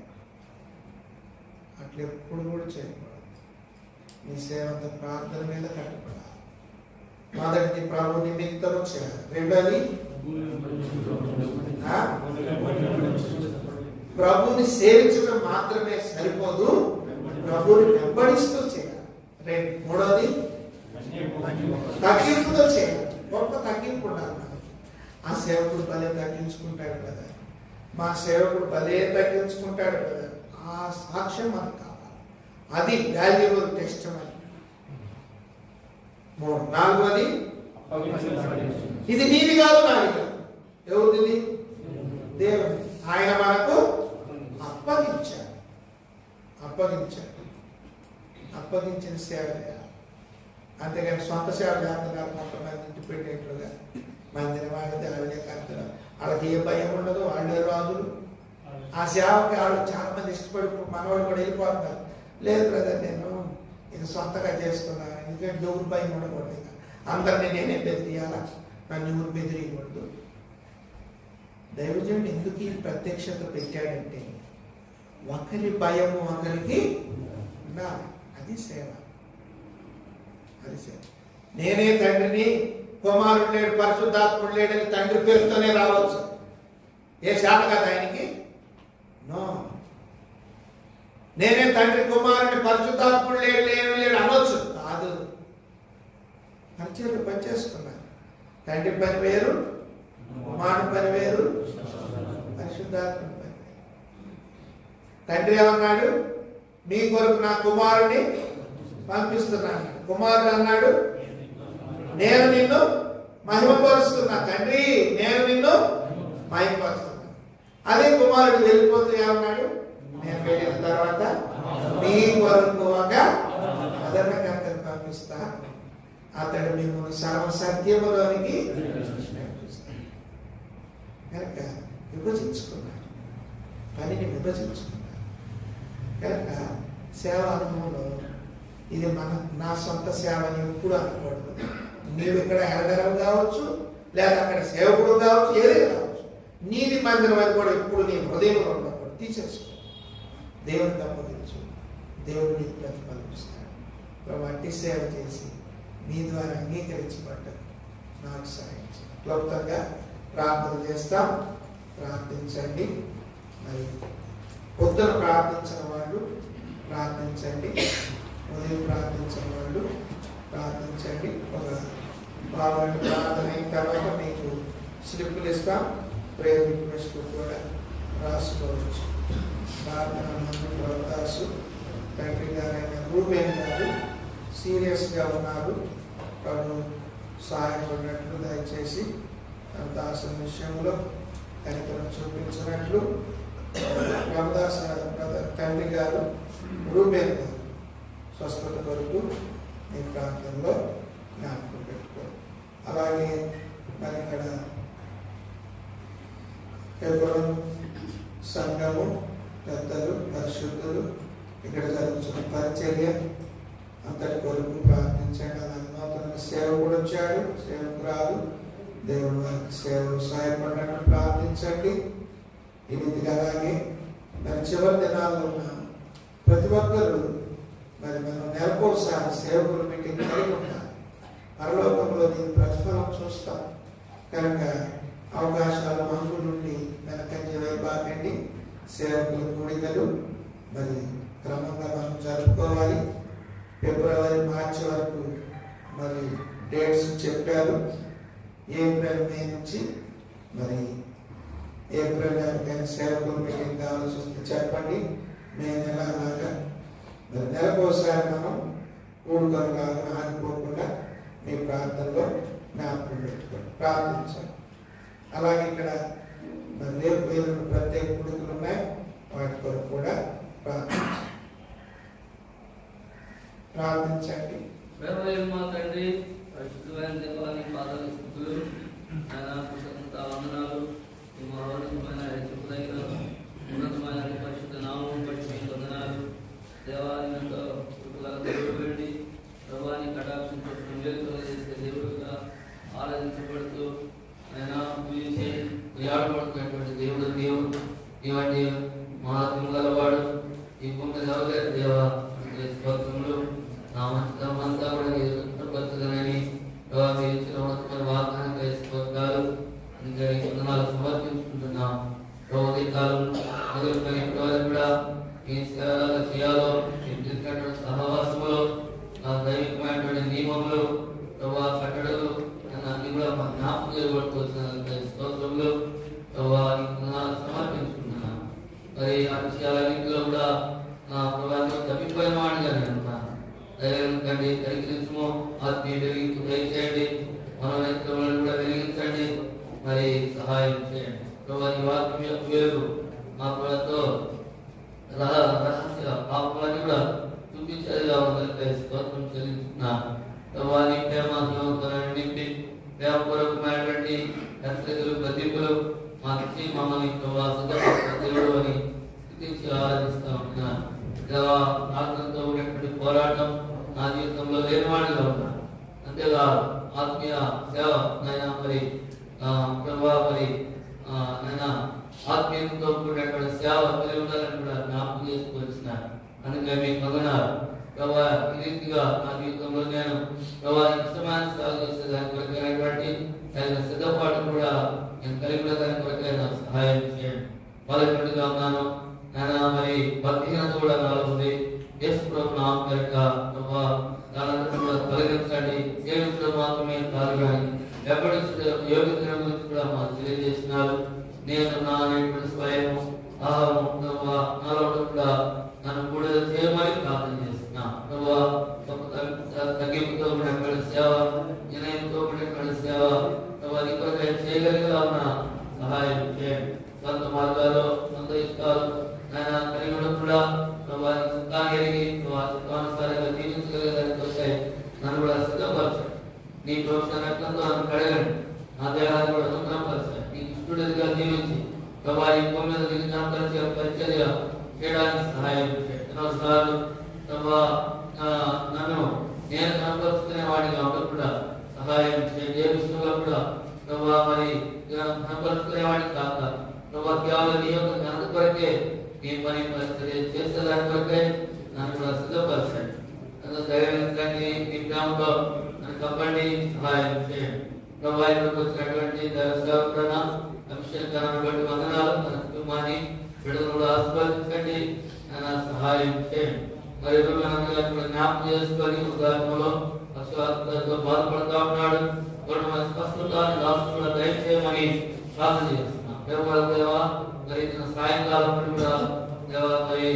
అట్లా ఎప్పుడు కూడా చేయకూడదు. నీ సేవంత ప్రార్థన మీద కట్టుకోవాలి. మొదటిది ప్రభు నిమిత్తము చేయాలి. రెండోది ప్రభుని సేవించడం మాత్రమే సరిపోదు, ప్రభుని వెంబడిస్తూ చేయాలి. మూడోది తగ్గింపుతో చేయాలి. గొప్ప తగ్గింపు ఉండాలి. ఆ సేవకుడు భలే తగ్గించుకుంటాడు కదా, మా సేవకుడు భలే తగ్గించుకుంటాడు కదా, ఆ సాక్ష్యం మనకు కావాలి. అది వాల్యుబుల్ టెస్టిమనీ. నాలుగోది, ఇది నీది కాదు నాది కాదు. ఎవరిది? దేవుడు. ఆయన మనకు అప్పగించిన సేవ చేయాలి. అంతేగాని సొంత సేవ చేస్తున్నారు కొంతమంది, ఇండిపెండెంట్లుగా మందిని వాళ్ళది వాళ్ళే కడతారు, వాళ్ళకి ఏ భయం ఉండదు, వాళ్ళే రాజులు. ఆ సేవకి వాళ్ళు చాలా మంది ఇష్టపడి మనవాళ్ళు కూడా వెళ్ళిపోతున్నారు. లేదు బ్రదర్, నేను ఇది సొంతగా చేసుకున్నాను, ఎందుకంటే ఎవరు భయం ఉండకూడదు, అందరినీ నేనే బెదిరియాలా, నన్ను ఎవరు బెదిరియకూడదు. దైవజనుడు ఎందుకు ఈ ప్రత్యక్షత పెట్టాడంటే, ఒకరి భయము ఒకరికి ఉండాలి. అది సేవ. నేనే తండ్రిని, కుమారుడు లేడు, పరిశుద్ధాత్ముడు లేడని తండ్రి పేరుతోనే రావచ్చు. ఏ శాత కదా ఆయనకి? నో. నేనే తండ్రి, కుమారుడిని, పరిశుద్ధాత్ముడు లేడు అనవచ్చు కాదు. పరిచయలు పనిచేసుకున్నారు. తండ్రి పని వేరు, కుమారుడు పని వేరు, పరిశుద్ధాత్మ తండ్రి ఏమన్నాడు? నీ కొరకు నా కుమారుని పంపిస్తున్నాను. కుమారుడు అన్నాడు, నేను నిన్ను మహిమపరుస్తున్నా. తండ్రి, నేను నిన్ను మహిమపరుస్తున్నా. అదే కుమారుడు వెళ్ళిపోతూ ఏమన్నాడు? నేను వెళ్ళిన తర్వాత నీ కొరకు ఒక అదనకర్తను పంపిస్తా, అతడు మిమ్మల్ని సర్వసత్యములోనికి నడిపిస్తాడు. కనుక విభజించుకున్నాడు, పనిని విభజించుకున్నాడు. కనుక సేవ అనుభవంలో ఇది నా సొంత సేవ అని ఎప్పుడు అనకూడదు. నీవు ఇక్కడ ఎడగరవు కావచ్చు, లేదా అక్కడ సేవకుడు కావచ్చు, ఏదే కావచ్చు. నీది మందిరం అని కూడా ఎప్పుడు నీ హృదయంలో ఉండకూడదు. తీసేసుకో, దేవుడికి అప్పగించు, దేవుడు నీకు ప్రతిఫలిస్తాడు. ప్రభు అట్టి సేవ చేసి మీ ద్వారా అంగీకరించబడ్డారు. నాకు సహాయం చేయండి. క్లుప్తంగా ప్రార్థన చేస్తాం. ప్రార్థించండి. మరి పొద్దున ప్రార్థించిన వాళ్ళు ప్రార్థించండి, ఉదయం ప్రార్థించిన వాళ్ళు ప్రార్థించండి. ఒక బాగా ప్రార్థన అయిన తర్వాత మీకు స్లిప్పులు ఇస్తాం. ప్రేయర్ రిక్వెస్ట్ కూడా రాసుకోవచ్చు. ప్రార్థన ప్రభుదాసు తండ్రి గారైన రూబేన్ గారు సీరియస్గా ఉన్నారు. ప్రభు సహాయపడినట్లు దయచేసి దాసుల విషయంలో కనికరం చూపించినట్లు ప్రభుదాస తండ్రి గారు రూబేన్ గారు స్వస్థత కొరకు మీ ప్రాంతంలో జ్ఞాపకం పెట్టుకో. అలాగే మరి ఇక్కడ ఎవరు సంఘము పెద్దలు పరిశుద్ధులు ఇక్కడ జరుగుతున్న పరిచర్య అంతటి కొరకు ప్రార్థించండి. అలాగే నూతన సేవకుడు వచ్చాడు, సేవకురాలు, దేవుడు వారికి సేవలు సహాయపడినట్టు ప్రార్థించండి. ఈ రీతిగా అలాగే మరి చివరి దినాల్లో ఉన్న ప్రతి ఒక్కరు మరి మనం నెలకోసారి సేవకులు మీటింగ్ కలిగి ఉంటారు. పరలోకంలో దీని ప్రతిఫలం చూస్తాం. కనుక అవకాశాలు మందు నుండి వెనకంజ వైపాకండి. సేవకుల కూడికలు మరి క్రమంగా మనం జరుపుకోవాలి. ఫిబ్రవరి, మార్చి వరకు మరి డేట్స్ చెప్పారు. ఏప్రిల్, మే నుంచి మరి ఏప్రిల్ ఎవరికైనా సేవకుల మీటింగ్ కావాల్సి వస్తే చెప్పండి. మే నెల అలాగా మరి నెలకోసారి మనం కూడుకొనలాగా ఆగిపోకుండా మీ ప్రార్థనలో జ్ఞాపకం పెట్టుకోండి, ప్రార్థించండి. అలాగే ఇక్కడ మరి రేపు వేరున్న ప్రత్యేక కూడికలు ఉన్నాయి, వాటి కొరకు కూడా ప్రార్థించండి. మా తండ్రి, పరిశుద్ధమైన దేవాలయ పాదాల స్థుతులు, ఆయన కృతజ్ఞత వందనాలు. ఈ మహోన్నతమైన హెచ్చుకుదైన ఉన్నతమైన పరిశుద్ధ నామం బట్టి మీకు వందనాలు. దేవాలయంతో దేవుడు వెళ్ళి ప్రభాని కటాక్షించడం మేలుకలు చేసే దేవుడుగా ఆరాధించబడుతూ ఆయన పూజించి ఆడబడుతున్నటువంటి దేవుడు ఇవన్నీ మహాత్మ గలవాడు. ఈ భూమి దేవ స్తోత్రములు నా మంచిదంతా కూడా పరచదనని మీరు ఇచ్చిన ఉన్నతమైన వాగ్దానానికి స్తోత్రాలు. అందుకని వందనాలు సమర్పించుకుంటున్నాం. రోజు కాలం మొదలుకొని ఇప్పటివరకు కూడా మీ సేవలు చేయాలో చెప్పినటువంటి సహవాసములు, నా దైవికమైనటువంటి నియమములు, ప్రభావ కట్టడలు అన్ని కూడా మా జ్ఞాపకం చేయబడుతున్న స్తోత్రములు ప్రభావ సమర్పించుకుంటున్నాను. మరి ఆ విషయాలన్నింటిలో కూడా నా ప్రభావం తప్పిపోయిన వాడిగా నేను ఉన్నాను. దయకండి, కనికరించము, ఆత్మీయ వెలిగింపు దయచేయండి, మనోనేత్రములను కూడా వెలిగించండి, మరి సహాయం చేయండి. ప్రభావ ఈ వాక్యం యొక్క వెలుగు మా ప్రభుతో రహస్య పాపాన్ని కూడా చూపించేదిగా ఉందని స్తోత్రం చెల్లించుకున్నాను. ప్రభావాన్ని ప్రేమ నింపి ప్రేమపూర్వకమైనటువంటి హెచ్చరికలు, గతింపులు మాకి మమ్మల్ని దేవుడు అని స్థితించి ఆరాధిస్తూ ఉంటున్నాను. దేవా, ఆత్మతో ఉన్నటువంటి పోరాటం నా జీవితంలో లేనివాడిగా ఉన్నాను. అంతేకాదు ఆత్మీయ సేవ నైనా మరి ప్రభావ మరి నైనా ఆత్మీయంతో కూడినటువంటి సేవ కలిగి ఉండాలని కూడా జ్ఞాపకం చేసుకొచ్చినాను. అందుకే మీకు వందనాలు ప్రభావ. ఈ రీతిగా నా జీవితంలో నేను ప్రభావ ఇష్టమైన సేవ చేసే దాని కొరకైనటువంటి తగిన సిద్ధపాటు కూడా నేను కలిగి దాని కొరకైనా సహాయం చేయండి. బలహీనుడిగా ఉన్నాను నేను, మరి భక్తిహీనత కూడా నాలో ఉంది. యేసు ప్రభు నామం పేరిట ప్రభావ దానంతా కూడా తొలగించండి. సేవించడం మాత్రమే కాదు కానీ వెంబడించడం యోగ్యత గురించి కూడా మాకు తెలియజేసినారు. నేను నా అనేటువంటి స్వయం నాలో కూడా నన్ను కూడా చేయమని ప్రార్థన చేస్తున్నా. ప్రభా తగ్గింపుతో కూడిన సేవ, వినయంతో కూడిన సేవ నీ కొరకై చేయగలిగేలా సహాయం చేయండి. సొంత మార్గాలు, సొంత ఇష్టాలు ఆయన కలిగి కూడా ప్రభావ చిత్తాన్ని ఎరిగి చిత్తానుసారంగా జీవించగలిగేదాని కొరకై నన్ను కూడా సిద్ధపరచండి. నీ ప్రోక్షణ రక్తంతో నన్ను కడగండి. నా దేహాన్ని కూడా శుభ్రపరచండి. నీకు ఇష్టడుగా జీవించి ప్రభావ ఈ భూమి మీద విజ్ఞాపరిచే పరిచర్య చేయడానికి సహాయం చేయండి. ఎన్నోసార్లు ప్రభావ నన్ను నేను కనపరుచుకునే వాడిగా ఉండకుండా సహాయం చేయండి. ఏ విషయంలో కూడా ప్రభావ మరి కనపరుచుకునే వాడికి కాక ప్రభావ కేవలం నీ యొక్క ఘనత కొరకే నీ పని పరిచర్య చేసేదాని కొరకే నన్ను కూడా సిద్ధపరచండి. దైవండి నీ ప్రేమతో నన్ను కప్పండి, సహాయం చేయండి. ప్రభావ ఇక్కడికి వచ్చినటువంటి దైవసేవకుడైన అభిషేకాన్ని బట్టి వందనాలు. తన కుటుంబాన్ని బిడ్డలు కూడా ఆశీర్వదించండి, ఆయన సహాయం చేయండి. మరి కూడా జ్ఞాపకం చేసుకొని ఉదాహరణలో పక్షవాతంతో బాధపడుతూ ఉన్నాడు. స్పష్టతాన్ని రాష్ట్రంలో దయచేయమని ప్రార్థన చేస్తున్నాం. దేవా మరి సాయంకాలం కూడా దేవా మరి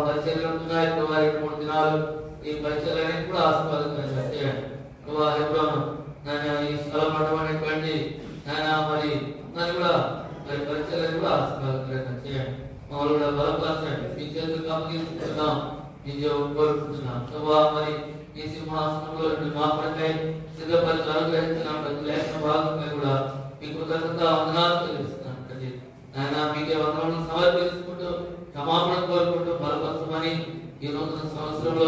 పరిచర్యలు ఉంటున్నాయి. 3 దినాలు ఈ పరిచర్యలన్నీ కూడా ఆశీర్వాదంగా చేయండి. నేను ఈ స్థలం పడబడినటువంటి ఆయన మరి అందరినీ కూడా మరి పరిచర్యలు కూడా ఆశీర్వాదంగా చేయండి. మమ్మల్ని కూడా బలపరచండి. మీ చేతులకు అప్పగించుకుంటున్నాం, మీ జీవం కోరుకుంటున్నాం. మరి ఈ సింహాసనంలో మా కొరకై సిద్ధపరిచి అనుగ్రహించిన ప్రతి లేఖన భాగంపై కూడా మీ కృతజ్ఞత వందనాలు చెల్లిస్తున్నాను. ఆయన మీకే వందనాలను సమర్పించుకుంటూ క్షమాపణ కోరుకుంటూ బలపరచమని ఈ నూతన సంవత్సరంలో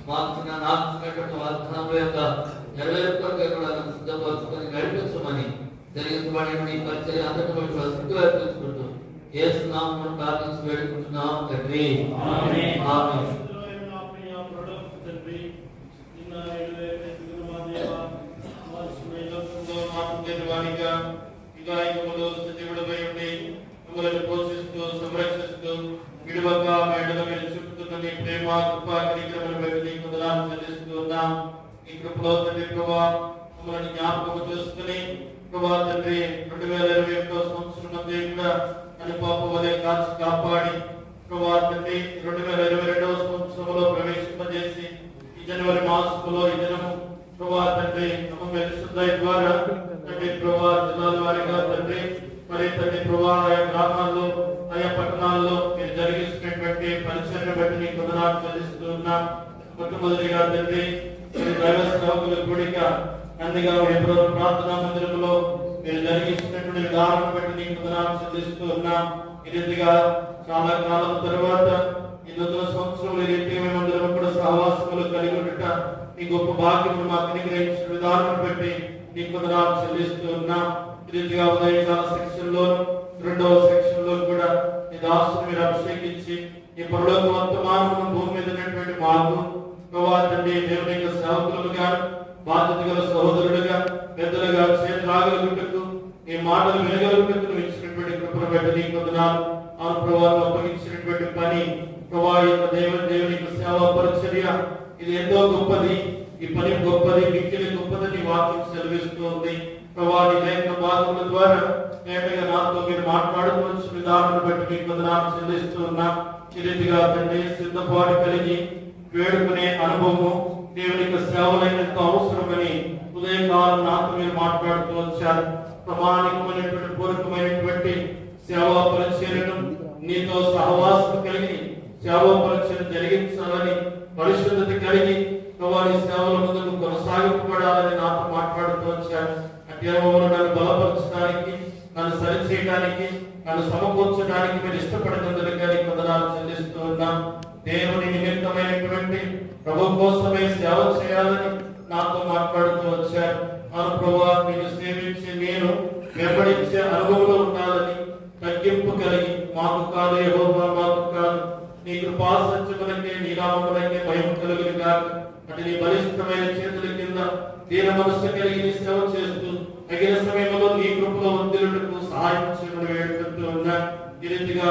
మాకు నాకున్నటువంటి వాగ్దానముల యొక్క నెరవేర్పు కొరకై కూడా సిద్ధపరచుకొని నడిపించమని జరిగించబడిన పరిచర్య అంతటి కూడా సిద్ధి అర్పించుకుంటూ యేసు నామమున ప్రార్థించి వేడుకుంటున్నాం తండ్రి. ఆమేన్. ఆమేన్. పోషిస్తూ సంరక్షిస్తూ విడువక మేడల మీద చుట్టుతున్న నీ ప్రేమ కృపా కార్యక్రమాలు బట్టి నీకు వందనాలు చెల్లిస్తూ ఉన్నాం. ఈ కృపలో తండ్రి ప్రభా మమ్మల్ని జ్ఞాపకం చేసుకుని ప్రభా తండ్రి 2021 సంవత్సరం మధ్య కూడా అని పాప వలె కాచి కాపాడి ప్రభా తండ్రి 2022 సంవత్సరంలో ప్రవేశింపజేసి ఈ జనవరి మాసంలో ఈ దినము ప్రభా తండ్రి ద్వారా తండ్రి ప్రభా జిల్లాల వారిగా తండ్రి మరి తండ్రి ప్రభా ఆయా గ్రామాల్లో ఆయా పట్టణాల్లో మీరు జరిగిస్తున్నటువంటి పరిచర్యను బట్టి నీకు వందనాలు చెల్లిస్తూ ఉన్నాం. మొట్టమొదటిగా తండ్రి దైవ సేవకుల కూడిక నందిగా ప్రార్థనా మందిరంలో మీరు జరిగిస్తున్నటువంటి విధానం బట్టి నీకు వందనాలు చెల్లిస్తూ ఉన్నాం. ఈ రీతిగా చాలా కాలం తర్వాత ఈ నూతన సంవత్సరంలో ఈ రీతిగా మేమందరం కూడా సహవాసములు కలిగి ఉండట నీ గొప్ప భాగ్యము మాకు అనుగ్రహించిన విధానం బట్టి నీకు వందనాలు చెల్లిస్తూ ఉన్నాం. ఈ రీతిగా ఉదయకాల సెక్షన్ లో 2వ సెక్షన్ లో కూడా ఈ దాసుని మీరు అభిషేకించి ఈ పరలోక వర్తమానమును భూమి మీద ఉన్నటువంటి మాకు ప్రభా తండ్రి దేవుని యొక్క సేవకులుగా బాధ్యత గల సహోదరుడుగా పెద్దలుగా చేతులాగలుగుటకు ఈ మాటలు వినగలుగుటకు ఇచ్చినటువంటి కృపను బట్టి నీకు వందనాలు. ఆ ప్రభావం అప్పగించినటువంటి పని ప్రభా యొక్క దేవుని యొక్క సేవా పరిచర్య ఇది ఎంతో గొప్పది. ఈ పని గొప్పది, మిక్కిలి గొప్పదని వాక్యం సెలవిస్తుంది. ప్రభా నీ లేఖన భాగముల ద్వారా నేటగా నాతో మీరు మాట్లాడుతూ వచ్చిన విధానాన్ని బట్టి మీకు వందనాలు చెల్లిస్తూ ఉన్నాం. ఈ రీతిగా తండ్రి సిద్ధపాటు కలిగి వేడుకునే అనుభవము దేవుని యొక్క సేవలైనంత అవసరమని ఉదయకాలం నాతో మీరు మాట్లాడుతూ వచ్చారు. ప్రామాణికమైనటువంటి పూర్వకమైనటువంటి సేవా పరిచర్యను నీతో సహవాసం కలిగి సేవా పరిచర్య జరిగించాలని పరిశుద్ధత కలిగి వారి సేవల ముందుకు కొనసాగింపబడాలని నాతో మాట్లాడుతూ వచ్చారు. అధ్యాయంలో నన్ను బలపరచడానికి, నన్ను సరిచేయడానికి, నన్ను సమకూర్చడానికి మీరు ఇష్టపడినందుకు నీకు వందనాలు చెల్లిస్తూ ఉన్నాం. దేవుని నిమిత్తమైనటువంటి ప్రభు కోసమే సేవ చేయాలని నాతో మాట్లాడుతూ వచ్చారు. ఆ ప్రభువా నేను సేవించి నేను వెంబడించే అనుభవంలో ఉండాలని తగ్గింపు కలిగి మాకు కాదు యెహోవా మాకు కాదు నీ కృపా సత్యములకే నీ నామములకే మహిమ కలుగును గాక. అంటే నీ బలిష్టమైన చేతుల కింద దీన మనస్సు కలిగి నీ సేవ చేస్తూ తగిన సమయంలో నీ కృపలో వర్ధిల్లుటకు సహాయం చేయమని వేడుకుంటూ ఉన్నా. ఈ రీతిగా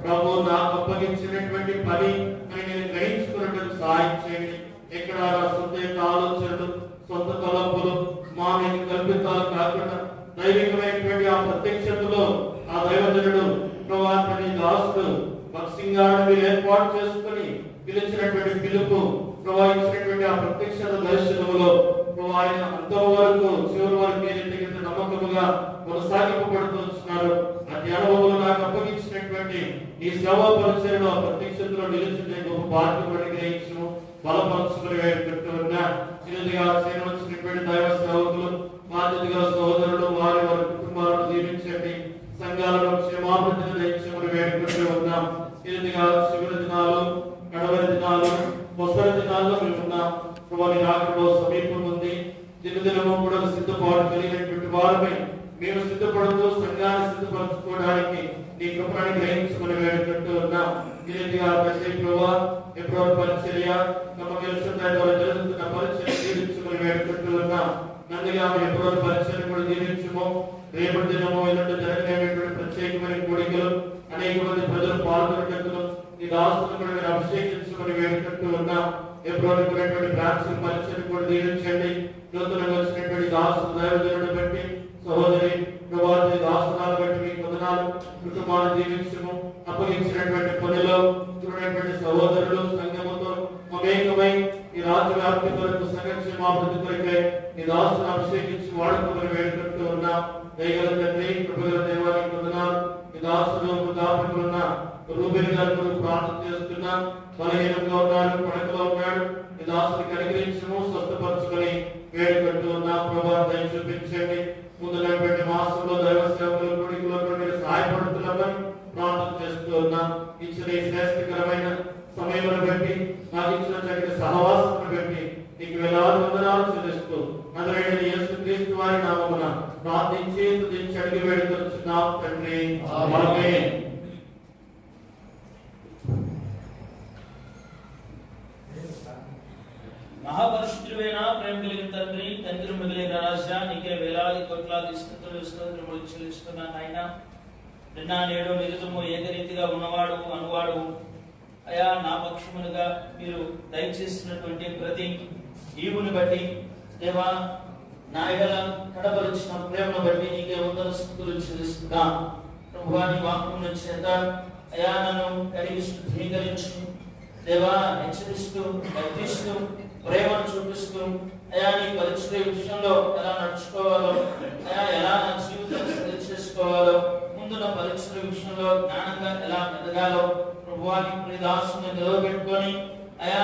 ప్రభు నాకు అప్పగించినటువంటి పని అని నేను గ్రహించుకున్నట్టు సహాయం చేయండి. ఎక్కడ నా సొంత యొక్క ఆలోచనలు, సొంత తలంపులు, మానవ కల్పితాలు కాకుండా దైవికమైనటువంటి ఆ ప్రత్యక్షతలో ఆ దైవజనుడు ప్రభాని దాసుడు భక్సింగాడు మీరు ఏర్పాటు చేసుకుని పిలిచినటువంటి పిలుపు ప్రభావించినటువంటి ఆ ప్రత్యక్షత దర్శనములో ఆయన అంతవరకు చివరి వరకు ఏదైతే నమ్మకముగా కొనసాగింపబడుతున్నారు అతి అనుభవంలో నాకు అప్పగించినటువంటి ఈ సేవా పరిచయంలో ప్రత్యక్షతలో నిలిచిన గొప్ప బాధ్యతను గ్రహించు బలపరచుకుని వేడుకుంటున్నా చిన్నదిగా చేరవలసినటువంటి దైవ సేవకులు బాధ్యతగా సోదరులు వారి వారి కుటుంబాలను దీవించండి సంఘాలను క్షేమాభివృద్ధిని దయచేయమని వేడుకుంటూ ఉన్నాం చిన్నదిగా చివరి దినాలు కడవరి దినాలు ముసలి దినాల్లో మేము ఉన్నాం వారి రాకడలో సమీపం ఉంది దినదినము కూడా సిద్ధపాటు కలిగినటువంటి వారిపై మేము సిద్ధపడుతూ సంఘాన్ని సిద్ధపరచుకోవడానికి నీ కృపను గ్రహించమని వేడుకుంటూ ఉన్నాం దీనిగా తండ్రి ప్రభువా ఎప్పుడు పరిచర్య నమ్మకం ద్వారా జరుగుతున్న పరిచర్య దీవించమని వేడుకుంటూ ఉన్నాం నందిగా ఎప్పుడు పరిచర్య కూడా దీవించము రేపటి దినము ఎదుట జరగనేటువంటి ప్రత్యేకమైన కోరికలు అనేక మంది ప్రజలు పాల్గొనేటట్లు ఈ దాసులను కూడా మీరు అభిషేకించమని వేడుకుంటూ ఉన్నాం ఎప్పుడు బ్రాంచ్ పరిచర్య కూడా దీవించండి నూతనంగా వచ్చినటువంటి దాసులు దైవజనుడు బట్టి సహోదరి ప్రభావి దాసునాలు బట్టి మీకు వందనాలు కుటుంబాన్ని దీవించము అప్పగించినటువంటి పనిలో చూడటువంటి సహోదరులు సంఘముతో మమేకమై ఈ రాజ్య వ్యాప్తి కొరకు సంఘక్షేమాభివృద్ధి కొరకై ఈ దాసును అభిషేకించి వాడుకోమని వేడుకుంటూ ఉన్నాం దయగల తండ్రి కృపగల దేవానికి వందనాలు ఈ దాసులు దాపకులున్న రూబెన్ గారు ప్రార్థన చేస్తున్నాం బలహీనంగా ఉన్నాడు పడకలో ఉన్నాడు ఈ దాసుని అనుగ్రహించము స్వస్థపరచుకొని వేడుకుంటూ ఉన్నాం ప్రభావ దయ చూపించండి ముందున్నటువంటి మాసంలో దైవ సేవకులు కొడుకులో మీరు సహాయపడుతున్నామని ప్రార్థన చేస్తూ ఉన్నాం ఇచ్చిన ఈ శ్రేష్టకరమైన సమయంలో బట్టి నాకు ఇచ్చిన చక్కటి సహవాసం బట్టి నీకు వేలాది వందనాలు చెల్లిస్తూ నజరేయుడైన యేసుక్రీస్తు వారి నామమున ప్రార్థించి స్తుతించి అడిగి వేడుకొనుచున్నాం తండ్రి ఆమేన్. మహాపరిశుద్ధుడైన ప్రేమ కలిగిన తండ్రి తండ్రి మిగిలిన రాజా నీకే వేలాది కోట్లాది స్తుతులు చెల్లిస్తున్నాను ఆయన నిన్న నేడు నిరుతము ఏకరీతిగా ఉన్నవాడు అనువాడు అయా నా పక్షమునుగా మీరు దయచేసినటువంటి ప్రతి ఈవుని బట్టి దేవా నా ఎడల కడపరిచిన ప్రేమను బట్టి నీకే వందల స్తుతులు చెల్లిస్తున్నా ప్రభువా నీ వాక్యమును చేత అయా నన్ను కడిగి శుద్ధీకరించు దేవా హెచ్చరిస్తూ గద్దిస్తూ ప్రేమను చూపిస్తూ అయా నీ పరిచయ విషయంలో ఎలా నడుచుకోవాలో అయా ఎలా నా జీవితాన్ని సరి చేసుకోవాలో ముందు నా పరిచయ విషయంలో జ్ఞానంగా ఎలా ఎదగాలో ప్రభువా నీ దాసుని నిలవబెట్టుకొని అయా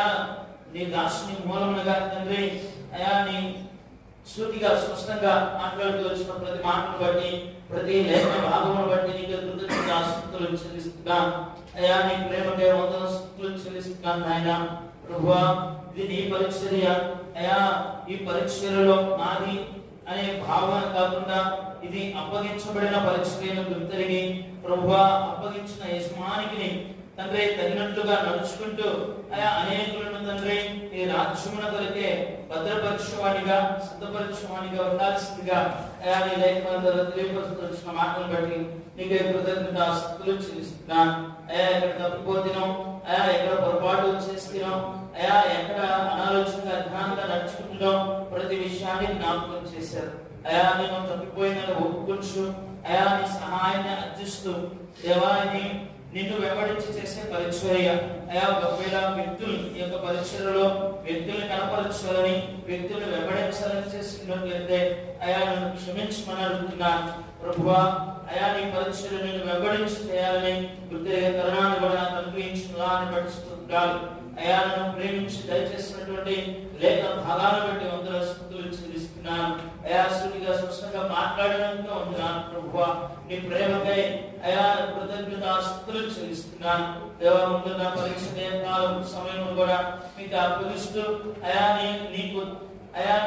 నీ దాసుని మూలముగా తండ్రి అయా నీ సూటిగా స్పష్టంగా మాట్లాడుతూ వచ్చిన ప్రతి మాటను బట్టి ప్రతి లేఖన భాగమును బట్టి నీకు కృతజ్ఞతాస్తుతులు చెల్లిస్తున్నాం అయా నీ ప్రేమకే వందన స్తుతులు చెల్లిస్తున్నాం నాయనా ప్రభువా ఇది నీ పరిచర్య అయా ఈ పరిచర్యలో నాది అనే భావన కాకుండా ఇది అప్పగించబడిన పరిచర్యను గుర్తిరిగి ప్రభువా అప్పగించిన యజమానికి తండ్రి తగినట్లుగా నడుచుకుంటూ అయా అనేకులను తండ్రి ఈ రాజ్యమున కొరకే భద్రపరచువాడిగా సిద్ధపరచువాడిగా ఉండాల్సిందిగా అయా నీ లేఖనాలలో తెలియపరుస్తున్న మాటలను బట్టి నీకే కృతజ్ఞతాస్తుతులు చెల్లిస్తున్నాను అయా ఎక్కడ తప్పిపోతున్నాం అయా ఎక్కడ పొరపాటు చేస్తున్నాం అయా ఎక్కడ అనాలోచనగా అజ్ఞానంగా నడుచుకుంటున్నాం ప్రతి విషయాన్ని జ్ఞాపకం చేశారు అయా నేను తప్పిపోయిన ఒప్పుకొచ్చు అయా నీ సహాయాన్ని అర్జిస్తూ దేవాన్ని నిన్ను వెంబడించి చేసే పరిచర్య అయా ఒకవేళ వ్యక్తులు ఈ యొక్క పరిచర్యలో వ్యక్తుల్ని కనపరచాలని వ్యక్తులను వెంబడించాలని చేసినట్లయితే అయా నన్ను క్షమించమని అడుగుతున్నాను ప్రభువా అయా నీ పరిచర్య నిన్ను వెంబడించి చేయాలని గుర్తిరిగే తరుణాన్ని కూడా నాకు అనుగ్రహించులా అని పఠిస్తుంటారు అయా నన్ను ప్రేమించి దయచేసినటువంటి లేఖ భాగాలను బట్టి వందల స్తుతులు చెల్లిస్తున్నాను అయా సూటిగా స్పష్టంగా మాట్లాడినందుకు వందనాలు ప్రభువా నీ ప్రేమకై అయా కృతజ్ఞతాస్తుతులు చెల్లిస్తున్నాను దేవా ముందు నా పరీక్ష కాలం సమయం కూడా మీకు అప్పగిస్తూ అయా నీకు అయా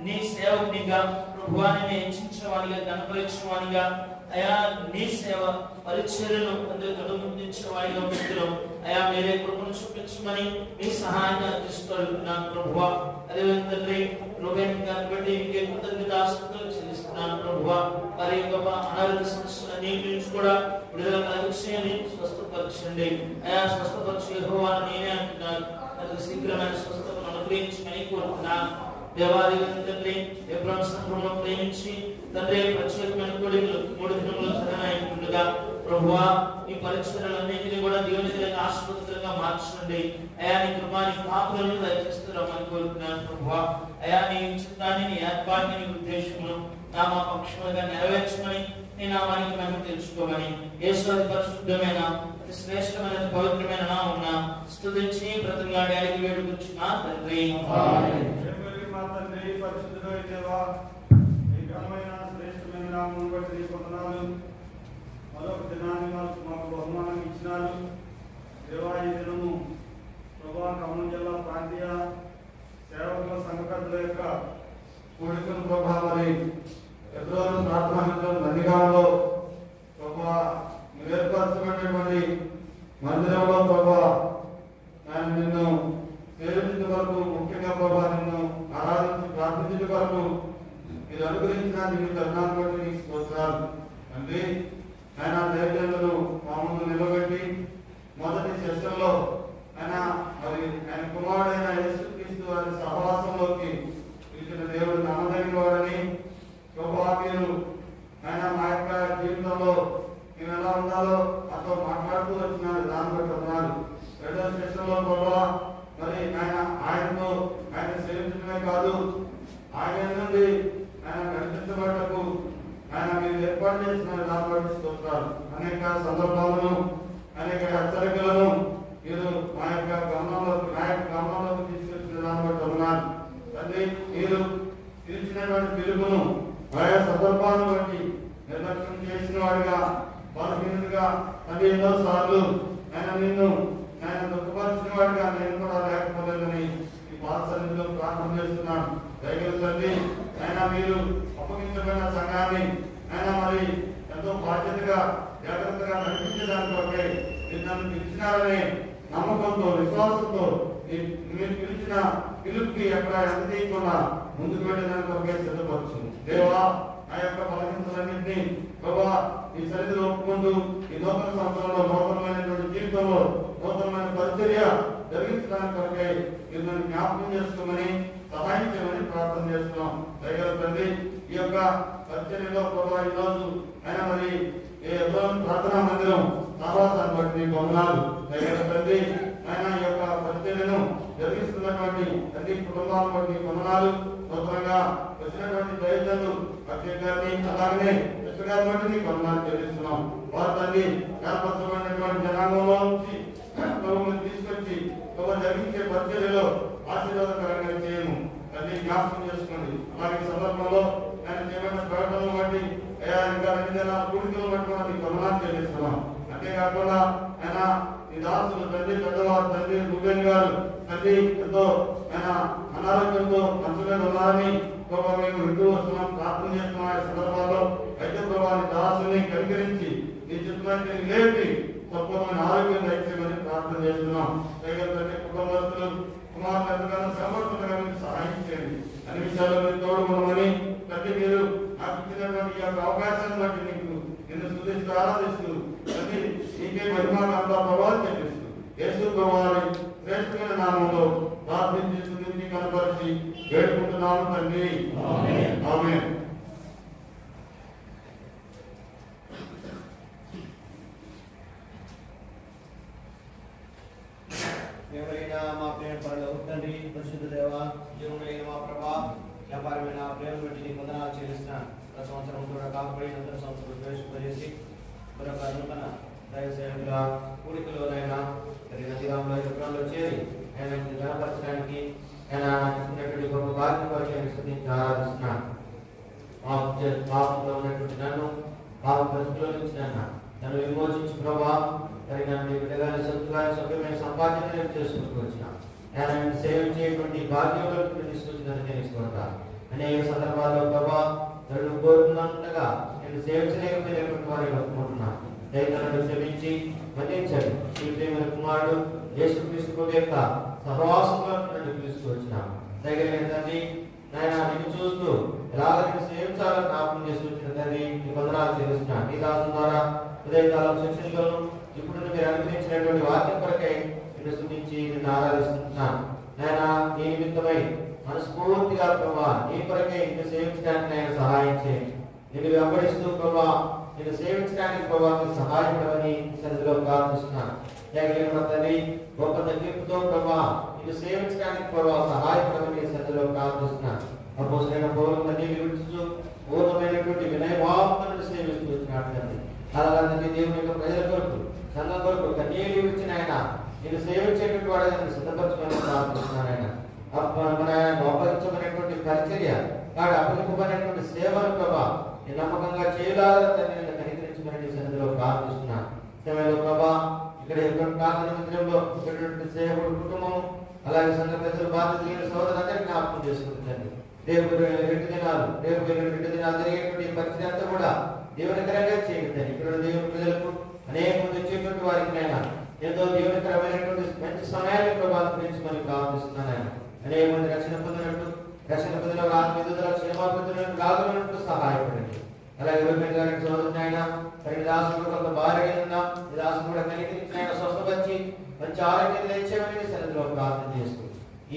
నీ సేవకునిగా ప్రభువాని హెచ్చించిన వాడిగా కనపరిచిన వాడిగా అయా నీ సేవ పరిచర్యను అందరూ ముందుంచిన వాడిగా ఉంటున్నాం అయా మీరే కృపను చూపించమని మీ సహాయాన్ని అర్పిస్తున్నాను ప్రభువా అదే తండ్రి రూబెన్ గారిని బట్టి మీకే కృతజ్ఞతాస్తుతులు చెల్లిస్తున్నాను ప్రభువా వారి యొక్క అనారోగ్య సమస్యలన్నిటి నుంచి కూడా విడుదల కలిగించండి స్వస్థపరచండి అయా స్వస్థపరచు యెహోవా నేనే అంటున్నాను నాకు శీఘ్రమైన స్వస్థతను అనుగ్రహించమని కోరుతున్నాను దేవాది తండ్రి ఎబ్రాహిం సంఘంలో ప్రేమించి తండ్రి ప్రత్యేకమైన కోడికలు 3 దినములు జరగనుండగా ప్రభువా ఈ పరిస్థితులన్నింటినీ కూడా దీవెనకరంగా ఆశీర్వాదకరంగా మార్చండి. అయా నీ కృపాని కాపులను దయచేస్తున్నామని కోరుతున్నాను ప్రభువా. అయా నీ చిత్తాన్ని, నీ ఏర్పాటుని, నీ ఉద్దేశమును నా మా పక్షములుగా నెరవేర్చమని, నీ నామానికి మేము తెలుసుకోమని యేసు అతి పరిశుద్ధమైన అతి శ్రేష్టమైన పవిత్రమైన నామమున స్తుతించి బ్రతిమలాడి అడిగి వేడుకొచ్చున్నా తండ్రి. మా తండ్రి పరిశుద్ధుడైన దేవా, నీ ఘనమైన శ్రేష్టమైన నామమును బట్టి నీకు వందనాలు. మరొక దినాన్ని మాకు బహుమానం ఇచ్చినారు దేవా. ఈ దినము ప్రభా ఖమ్మం జిల్లా ప్రాంతీయ సేవకుల సంఘకర్తల యొక్క కూడికను ప్రభా మరి ఎదురోజు ప్రార్థన నందిగామలో ప్రభా మీరు ఏర్పరచబడినటువంటి మందిరంలో ప్రభా ఆయన నిన్ను సేవించే వరకు, ముఖ్యంగా ప్రభా నిన్ను ఆరాధించి ప్రార్థించే వరకు మీరు అనుగ్రహించిన నీ తరుణాన్ని బట్టి నీకు స్తోత్రాలు తండ్రి. ఆయన దైవజనులను మా ముందు నిలబెట్టి మొదటి సెషన్లో ఆయన మరి ఆయన కుమారుడైన యేసుక్రీస్తు వారి సహవాసంలోకి పిలిచిన దేవుడు నమ్మదగిన వాడని ప్రభా మీరు ఆయన మా యొక్క జీవితంలో మేము ఎలా ఉండాలో మాతో మాట్లాడుతూ వచ్చినారు. దాన్ని బట్టి ఉన్నారు. రెండో సెషన్లో ప్రభా మరి ఆయనతో ఆయన సేవించడమే కాదు, ఆయన నుండి ఆయన నడిపించబడటకు ఆయన మీరు ఏర్పాటు చేసిన దాన్ని బట్టి స్తోత్రాలు. అనేక సందర్భాలను, అనేక హెచ్చరికలను మీరు మా యొక్క గమనంలోకి తీసుకొచ్చిన దాన్ని బట్టి ఉన్నారు తండ్రి. మీరు పిలిచినటువంటి పిలుపును ఆయా సందర్భాలను బట్టి నిర్లక్ష్యం చేసిన వాడిగా, బలహీనుడిగా తండ్రి ఎన్నో సార్లు ఆయన నిన్ను ఆయన దుఃఖపరిచిన వాడిగా నేను కూడా లేకపోలేదని ఈ పాత సన్నిధిలో ప్రార్థన చేస్తున్నాను. దయగల తండ్రి, ఆయన మీరు అప్పగించబడిన సంఘాన్ని ఆయన మరి ఎంతో బాధ్యతగా జాగ్రత్తగా నడిపించడానికి కొరకై మీరు నన్ను పిలిచినారనే నమ్మకంతో, విశ్వాసంతో మీరు పిలిచిన పిలుపుకి ఎక్కడ ఎంత తీయకుండా ముందుకు వెళ్ళడానికి కొరకై సిద్ధపరచు దేవా. ఆ యొక్క బలహీనతలన్నింటినీ ప్రభా ఈ సన్నిధిలో ఒప్పుకుంటూ ఈ నూతన సంవత్సరంలో నూతనమైనటువంటి జీవితంలో నూతనమైన పరిచర్య జరిగించడానికి కొరకై మీరు నన్ను జ్ఞాపకం చేసుకోమని, సహాయం చేయమని ప్రార్థన చేస్తున్నాం. దయగల తండ్రి, ఈ యొక్క పరిచర్యలో ప్రభా ఈరోజు ఆయన మరి ప్రార్థనా మందిరం సహవాసాన్ని బట్టి నీకు వందనాలు. దయగల తండ్రి, ఆయన ఈ యొక్క పరిచర్యను జరిగిస్తున్నటువంటి తండ్రి కుటుంబాలను బట్టి నీకు వందనాలు. నూతనంగా వచ్చినటువంటి దైవజనులు అక్షయ్ గారిని, అలాగనే కృష్ణ గారిని బట్టి నీకు వందనాలు చెల్లిస్తున్నాం. వారు తండ్రి ఏర్పరచబడినటువంటి జనాంగంలో నుంచి ప్రభువుని తీసుకొచ్చి జరిగించే పరిచర్యలో ఆశీర్వాదకరంగా చేయము తండ్రి జ్ఞాపకం చేసుకోండి. అలాగే సందర్భంలో ఆయన చేయబడిన ప్రకటనలు బట్టి ఇంకా 2 దినాల కూడికలు బట్టి కూడా నీకు వందనాలు చెల్లిస్తున్నాం. అంతేకాకుండా ఆయన ఈ దాసులు తండ్రి పెద్దవారు తండ్రి రూబేన్ గారు తండ్రి ఎంతో ఆయన అనారోగ్యంతో మంచు మీద ఉన్నారని ప్రభావ మేము వింటూ వస్తున్నాం, ప్రార్థన చేస్తున్నాం. ఆ సందర్భాల్లో అయితే ప్రభావాన్ని దాసుని కనికరించి నీ చిత్రాన్ని లేపి సంపూర్ణమైన ఆరోగ్యం దయచేయమని ప్రార్థన చేస్తున్నాం. తండ్రి కుటుంబస్తులు కుమారులు ఎంతగానో సమర్థంగా మీకు సహాయం చేయండి. అన్ని విషయాల్లో మీరు తోడుకోవడమని తండ్రి మీరు నాకు ఇచ్చినటువంటి ఈ యొక్క అవకాశాన్ని బట్టి నీకు నిన్ను స్తుతిస్తూ ఆరాధిస్తూ తండ్రి నీకే మహిమను అంతా ప్రభావం చెల్లిస్తూ యేసు ప్రభువారి శ్రేష్టమైన నామంలో ప్రార్థించి స్తుతించి కనపరిచి వేడుకుంటున్నాము తండ్రి. ఆమేన్. ఎవరైనా మా ప్రేమ పరలోక తండ్రి, పరిశుద్ధ దేవ, జీవములైన మా ప్రభా, వ్యాపారమైన ప్రేమ బట్టి నీకు వందనాలు చెల్లిస్తున్నాను. గత సంవత్సరం కూడా కాకపోయి నూతన సంవత్సరం ప్రవేశింపజేసి మరొక నూతన దైవ సేవకుల కూడికలోనైనా నందిగామలో ఎదురులో చేరి ఆయన గణపరచడానికి ఆయన ఇచ్చినటువంటి గొప్ప భాగ్యం కొరకు ఆయన స్తుతించి ఆరాధిస్తున్నాను. పాపంలో ఉన్నటువంటి నన్ను పాప పరిస్థితిలో నుంచి నన్ను విమోచించి ప్రభా నన్ను బిడ్డగానే సొంతగానే సభ్యమైన సంపాదన చేసుకుంటూ వచ్చిన ఆయన సేవించేటువంటి భాగ్యంలో తీసుకొచ్చిందని తెలుసుకుంటా. అనేక సందర్భాల్లో ప్రభా నన్ను కోరుతున్నట్టుగా నేను సేవించలేకపోయినటువంటి వారిని ఒప్పుకుంటున్నాను. దైవతలను క్షమించి మన్నించండి. ఈ ప్రేమ కుమారుడు యేసుక్రీస్తు యొక్క సహవాసంలో నన్ను తీసుకువచ్చిన దగ్గర తండ్రి నాయన నిన్ను చూస్తూ ఎలాగ నేను సేవించాలని జ్ఞాపకం చేసుకొచ్చిన తండ్రి నీ వందనాలు చెల్లిస్తున్నాను. నీ దాసుల ద్వారా ఉదయకాలం శిక్షణలను ఇప్పుడు మీరు అనుగ్రహించినటువంటి వాక్యం కొరకై నిన్ను స్తుతించి నిన్ను ఆరాధిస్తున్నాను. నాయన నీ నిమిత్తమై మనస్ఫూర్తిగా ప్రభా నీ కొరకై నిన్ను సేవించడానికి నేను సహాయం చేయండి. నిన్ను వెంబడిస్తూ ప్రభా నేను సేవించడానికి ప్రభావ సహాయపడమని సన్నిధిలో ప్రార్థిస్తున్నాను. తండ్రి గొప్ప తగ్గింపుతో ప్రభావ నేను సేవించడానికి ప్రభావ సహాయపడమని సన్నిధిలో ప్రార్థిస్తున్నాను. అపోస్తలుడైన పౌలు తండ్రి వివరిస్తూ పూర్ణమైనటువంటి వినయభావంతో సేవిస్తూ వచ్చినాడు తండ్రి. అలాగే దేవుని యొక్క ప్రజల కొరకు సంఘం కొరకు కన్నీళ్ళు ఇచ్చిన ఆయన నేను సేవించేటువంటి వాడు సిద్ధపరచుకొని ప్రార్థిస్తున్నాను. ఆయన మన అప్పగించమైనటువంటి పరిచర్య వాడు అప్పగింపబడినటువంటి సేవను ప్రభా నేను నమ్మకంగా చేయలాలని కనికరించమని సన్నిధిలో ప్రార్థిస్తున్నాను. సమయంలో ప్రభా ఇక్కడ ప్రార్థన మందిరంలో ఇక్కడ సేవకుడు కుటుంబం అలాగే సంఘ పెద్దలు బాధ్యత సోదరులందరికీ జ్ఞాపకం చేసుకుంటుంది. రేపు 2 దినాలు జరిగేటువంటి పరిస్థితి అంతా కూడా దేవునికరంగా చేయండి. ఇక్కడ దేవుని ప్రజలకు అనేక మంది వచ్చేటువంటి వారికి ఆయన ఎంతో దేవునికరమైనటువంటి మంచి సమయాన్ని ప్రభావం పెంచుకొని ప్రార్థిస్తున్నాను. ఆయన అనేక మంది రక్షణ పొందినట్టు రక్షణ పొందిన ఆత్మీయుల క్షేమ పొందినట్టు కాదున్నట్టు సహాయపడండి. అలాగే గారికి సోదరుని ఆయన తన దాసుడు కొంత భార్య ఉన్నాం ఈ దాసుడు కూడా కనికరించి ఆయన స్వస్థపరిచి మంచి ఆరోగ్యం తెచ్చేమని సన్నిధిలో ప్రార్థన చేస్తూ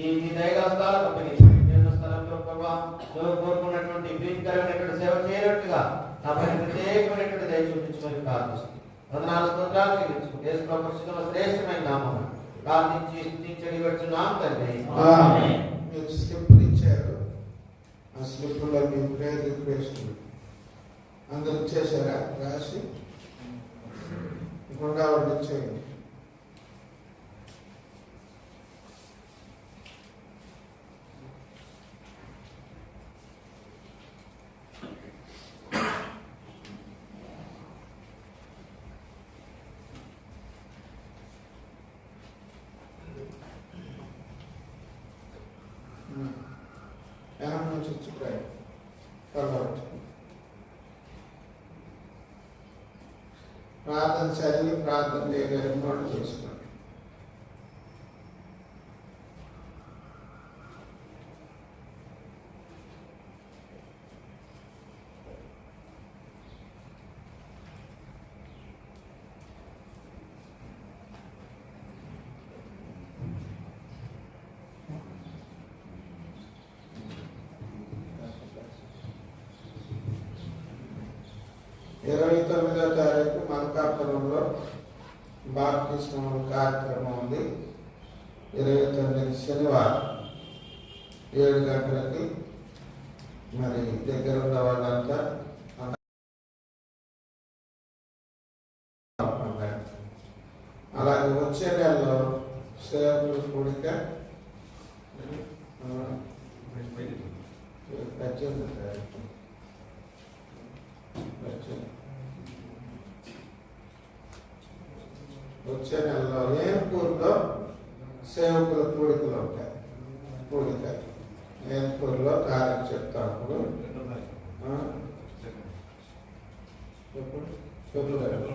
ఈ దైవస్థాలకు అప్పగించండి. స్థలంలో ప్రభావం కోరుకున్నటువంటి ప్రీతికరమైనటువంటి సేవ చేయనట్టుగా నా పైన ప్రత్యేకమైనటువంటి దయ చూపించమని ప్రార్థిస్తుంది. వందనాలు స్తోత్రాలు చెల్లించుకుంటే శ్రేష్టమైన నామం ప్రార్థించి స్తుతించడి వచ్చున్నాం తండ్రి. మీరు స్లిప్లు ఇచ్చారు. ఆ స్లిప్లో మీ ప్రేయర్ రిక్వెస్ట్ అందరూ ఇచ్చేసారా రాసి గుండా వాళ్ళు ఇచ్చేయండి. వెనక నుంచి వచ్చుకురాయి తర్వాత ప్రార్థన చదివి ప్రార్థన చేయగలిగిన వాళ్ళు చేసుకోండి. ఇరవై 29వ తారీఖు మల్కాపురంలో బాప్తిస్మం కార్యక్రమం ఉంది. 29 శనివారం 7 గంటలకి. మరి దగ్గర ఉన్న వాళ్ళంతా అలాగే వచ్చే నెలలో సేవకులు కూడిక 18వ తారీఖు వచ్చే నెలలో ఏన్పూర్లో సేవకుల కూడికలు ఉంటాయి. కూడిక ఏన్పూర్లో తారీఖు చెప్తాను. ఫిబ్రవరి 2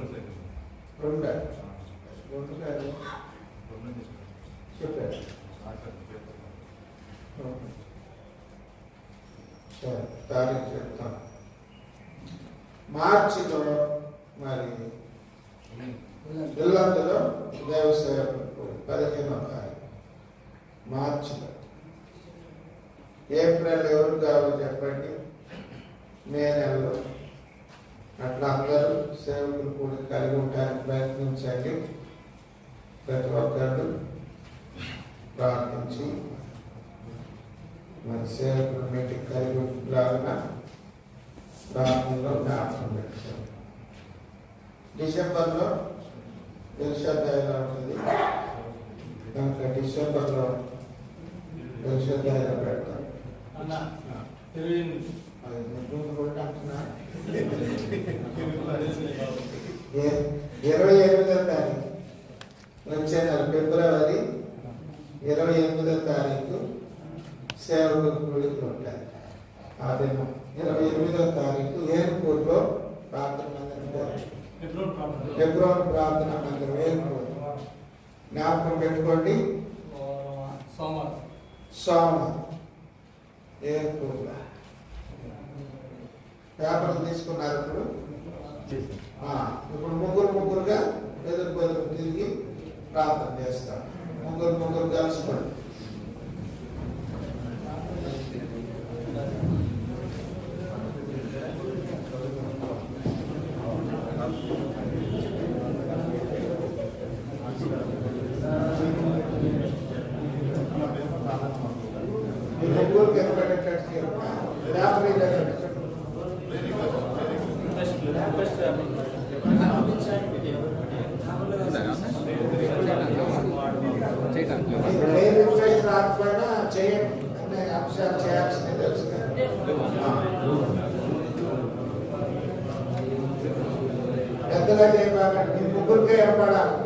చెప్పారు. సరే తారీఖు చెప్తాను. మార్చిలో మరి ఇల్లందులో దేవసేవకులు 15వ తారీఖు మార్చిలో. ఏప్రిల్ ఎవరు కావాలో చెప్పండి. మే నెలలో అట్లా అందరూ సేవకులు కూడా కలిగి ఉండడానికి ప్రయత్నించండి. ప్రతి ఒక్కరు ప్రార్థించి మన సేవకులు మీటింగ్ కలిగి లాగా ప్రార్థనలో జ్ఞాపకం పెట్టుకోండి. డిసెంబర్లో ఎల్షద్దాయిలో ఉంటుంది కనుక డిసెంబర్లో ఎల్షద్దాయిలో పెడతాం. అంటున్నా 28వ తారీఖు వచ్చే నెల ఫిబ్రవరి 28వ తారీఖు సేవకులు కూడికలు ఉంటాయి. ఆ దినం 28వ తారీఖు ఏర్పూర్లో ప్రార్థన మందిరం, ఫిబ్రవరి ప్రార్థన మందిరం ఏర్పూర్ జ్ఞాపకం పెట్టుకోండి. సోమవారం ఏర్పూర్లో పేపర్లు తీసుకున్నారు. ఇప్పుడు ముగ్గురుగా ఎదురు తిరిగి ప్రార్థన చేస్తాం. ముగ్గురు కలుసుకోండి. ముగ్గురికే ఏర్పడాలి.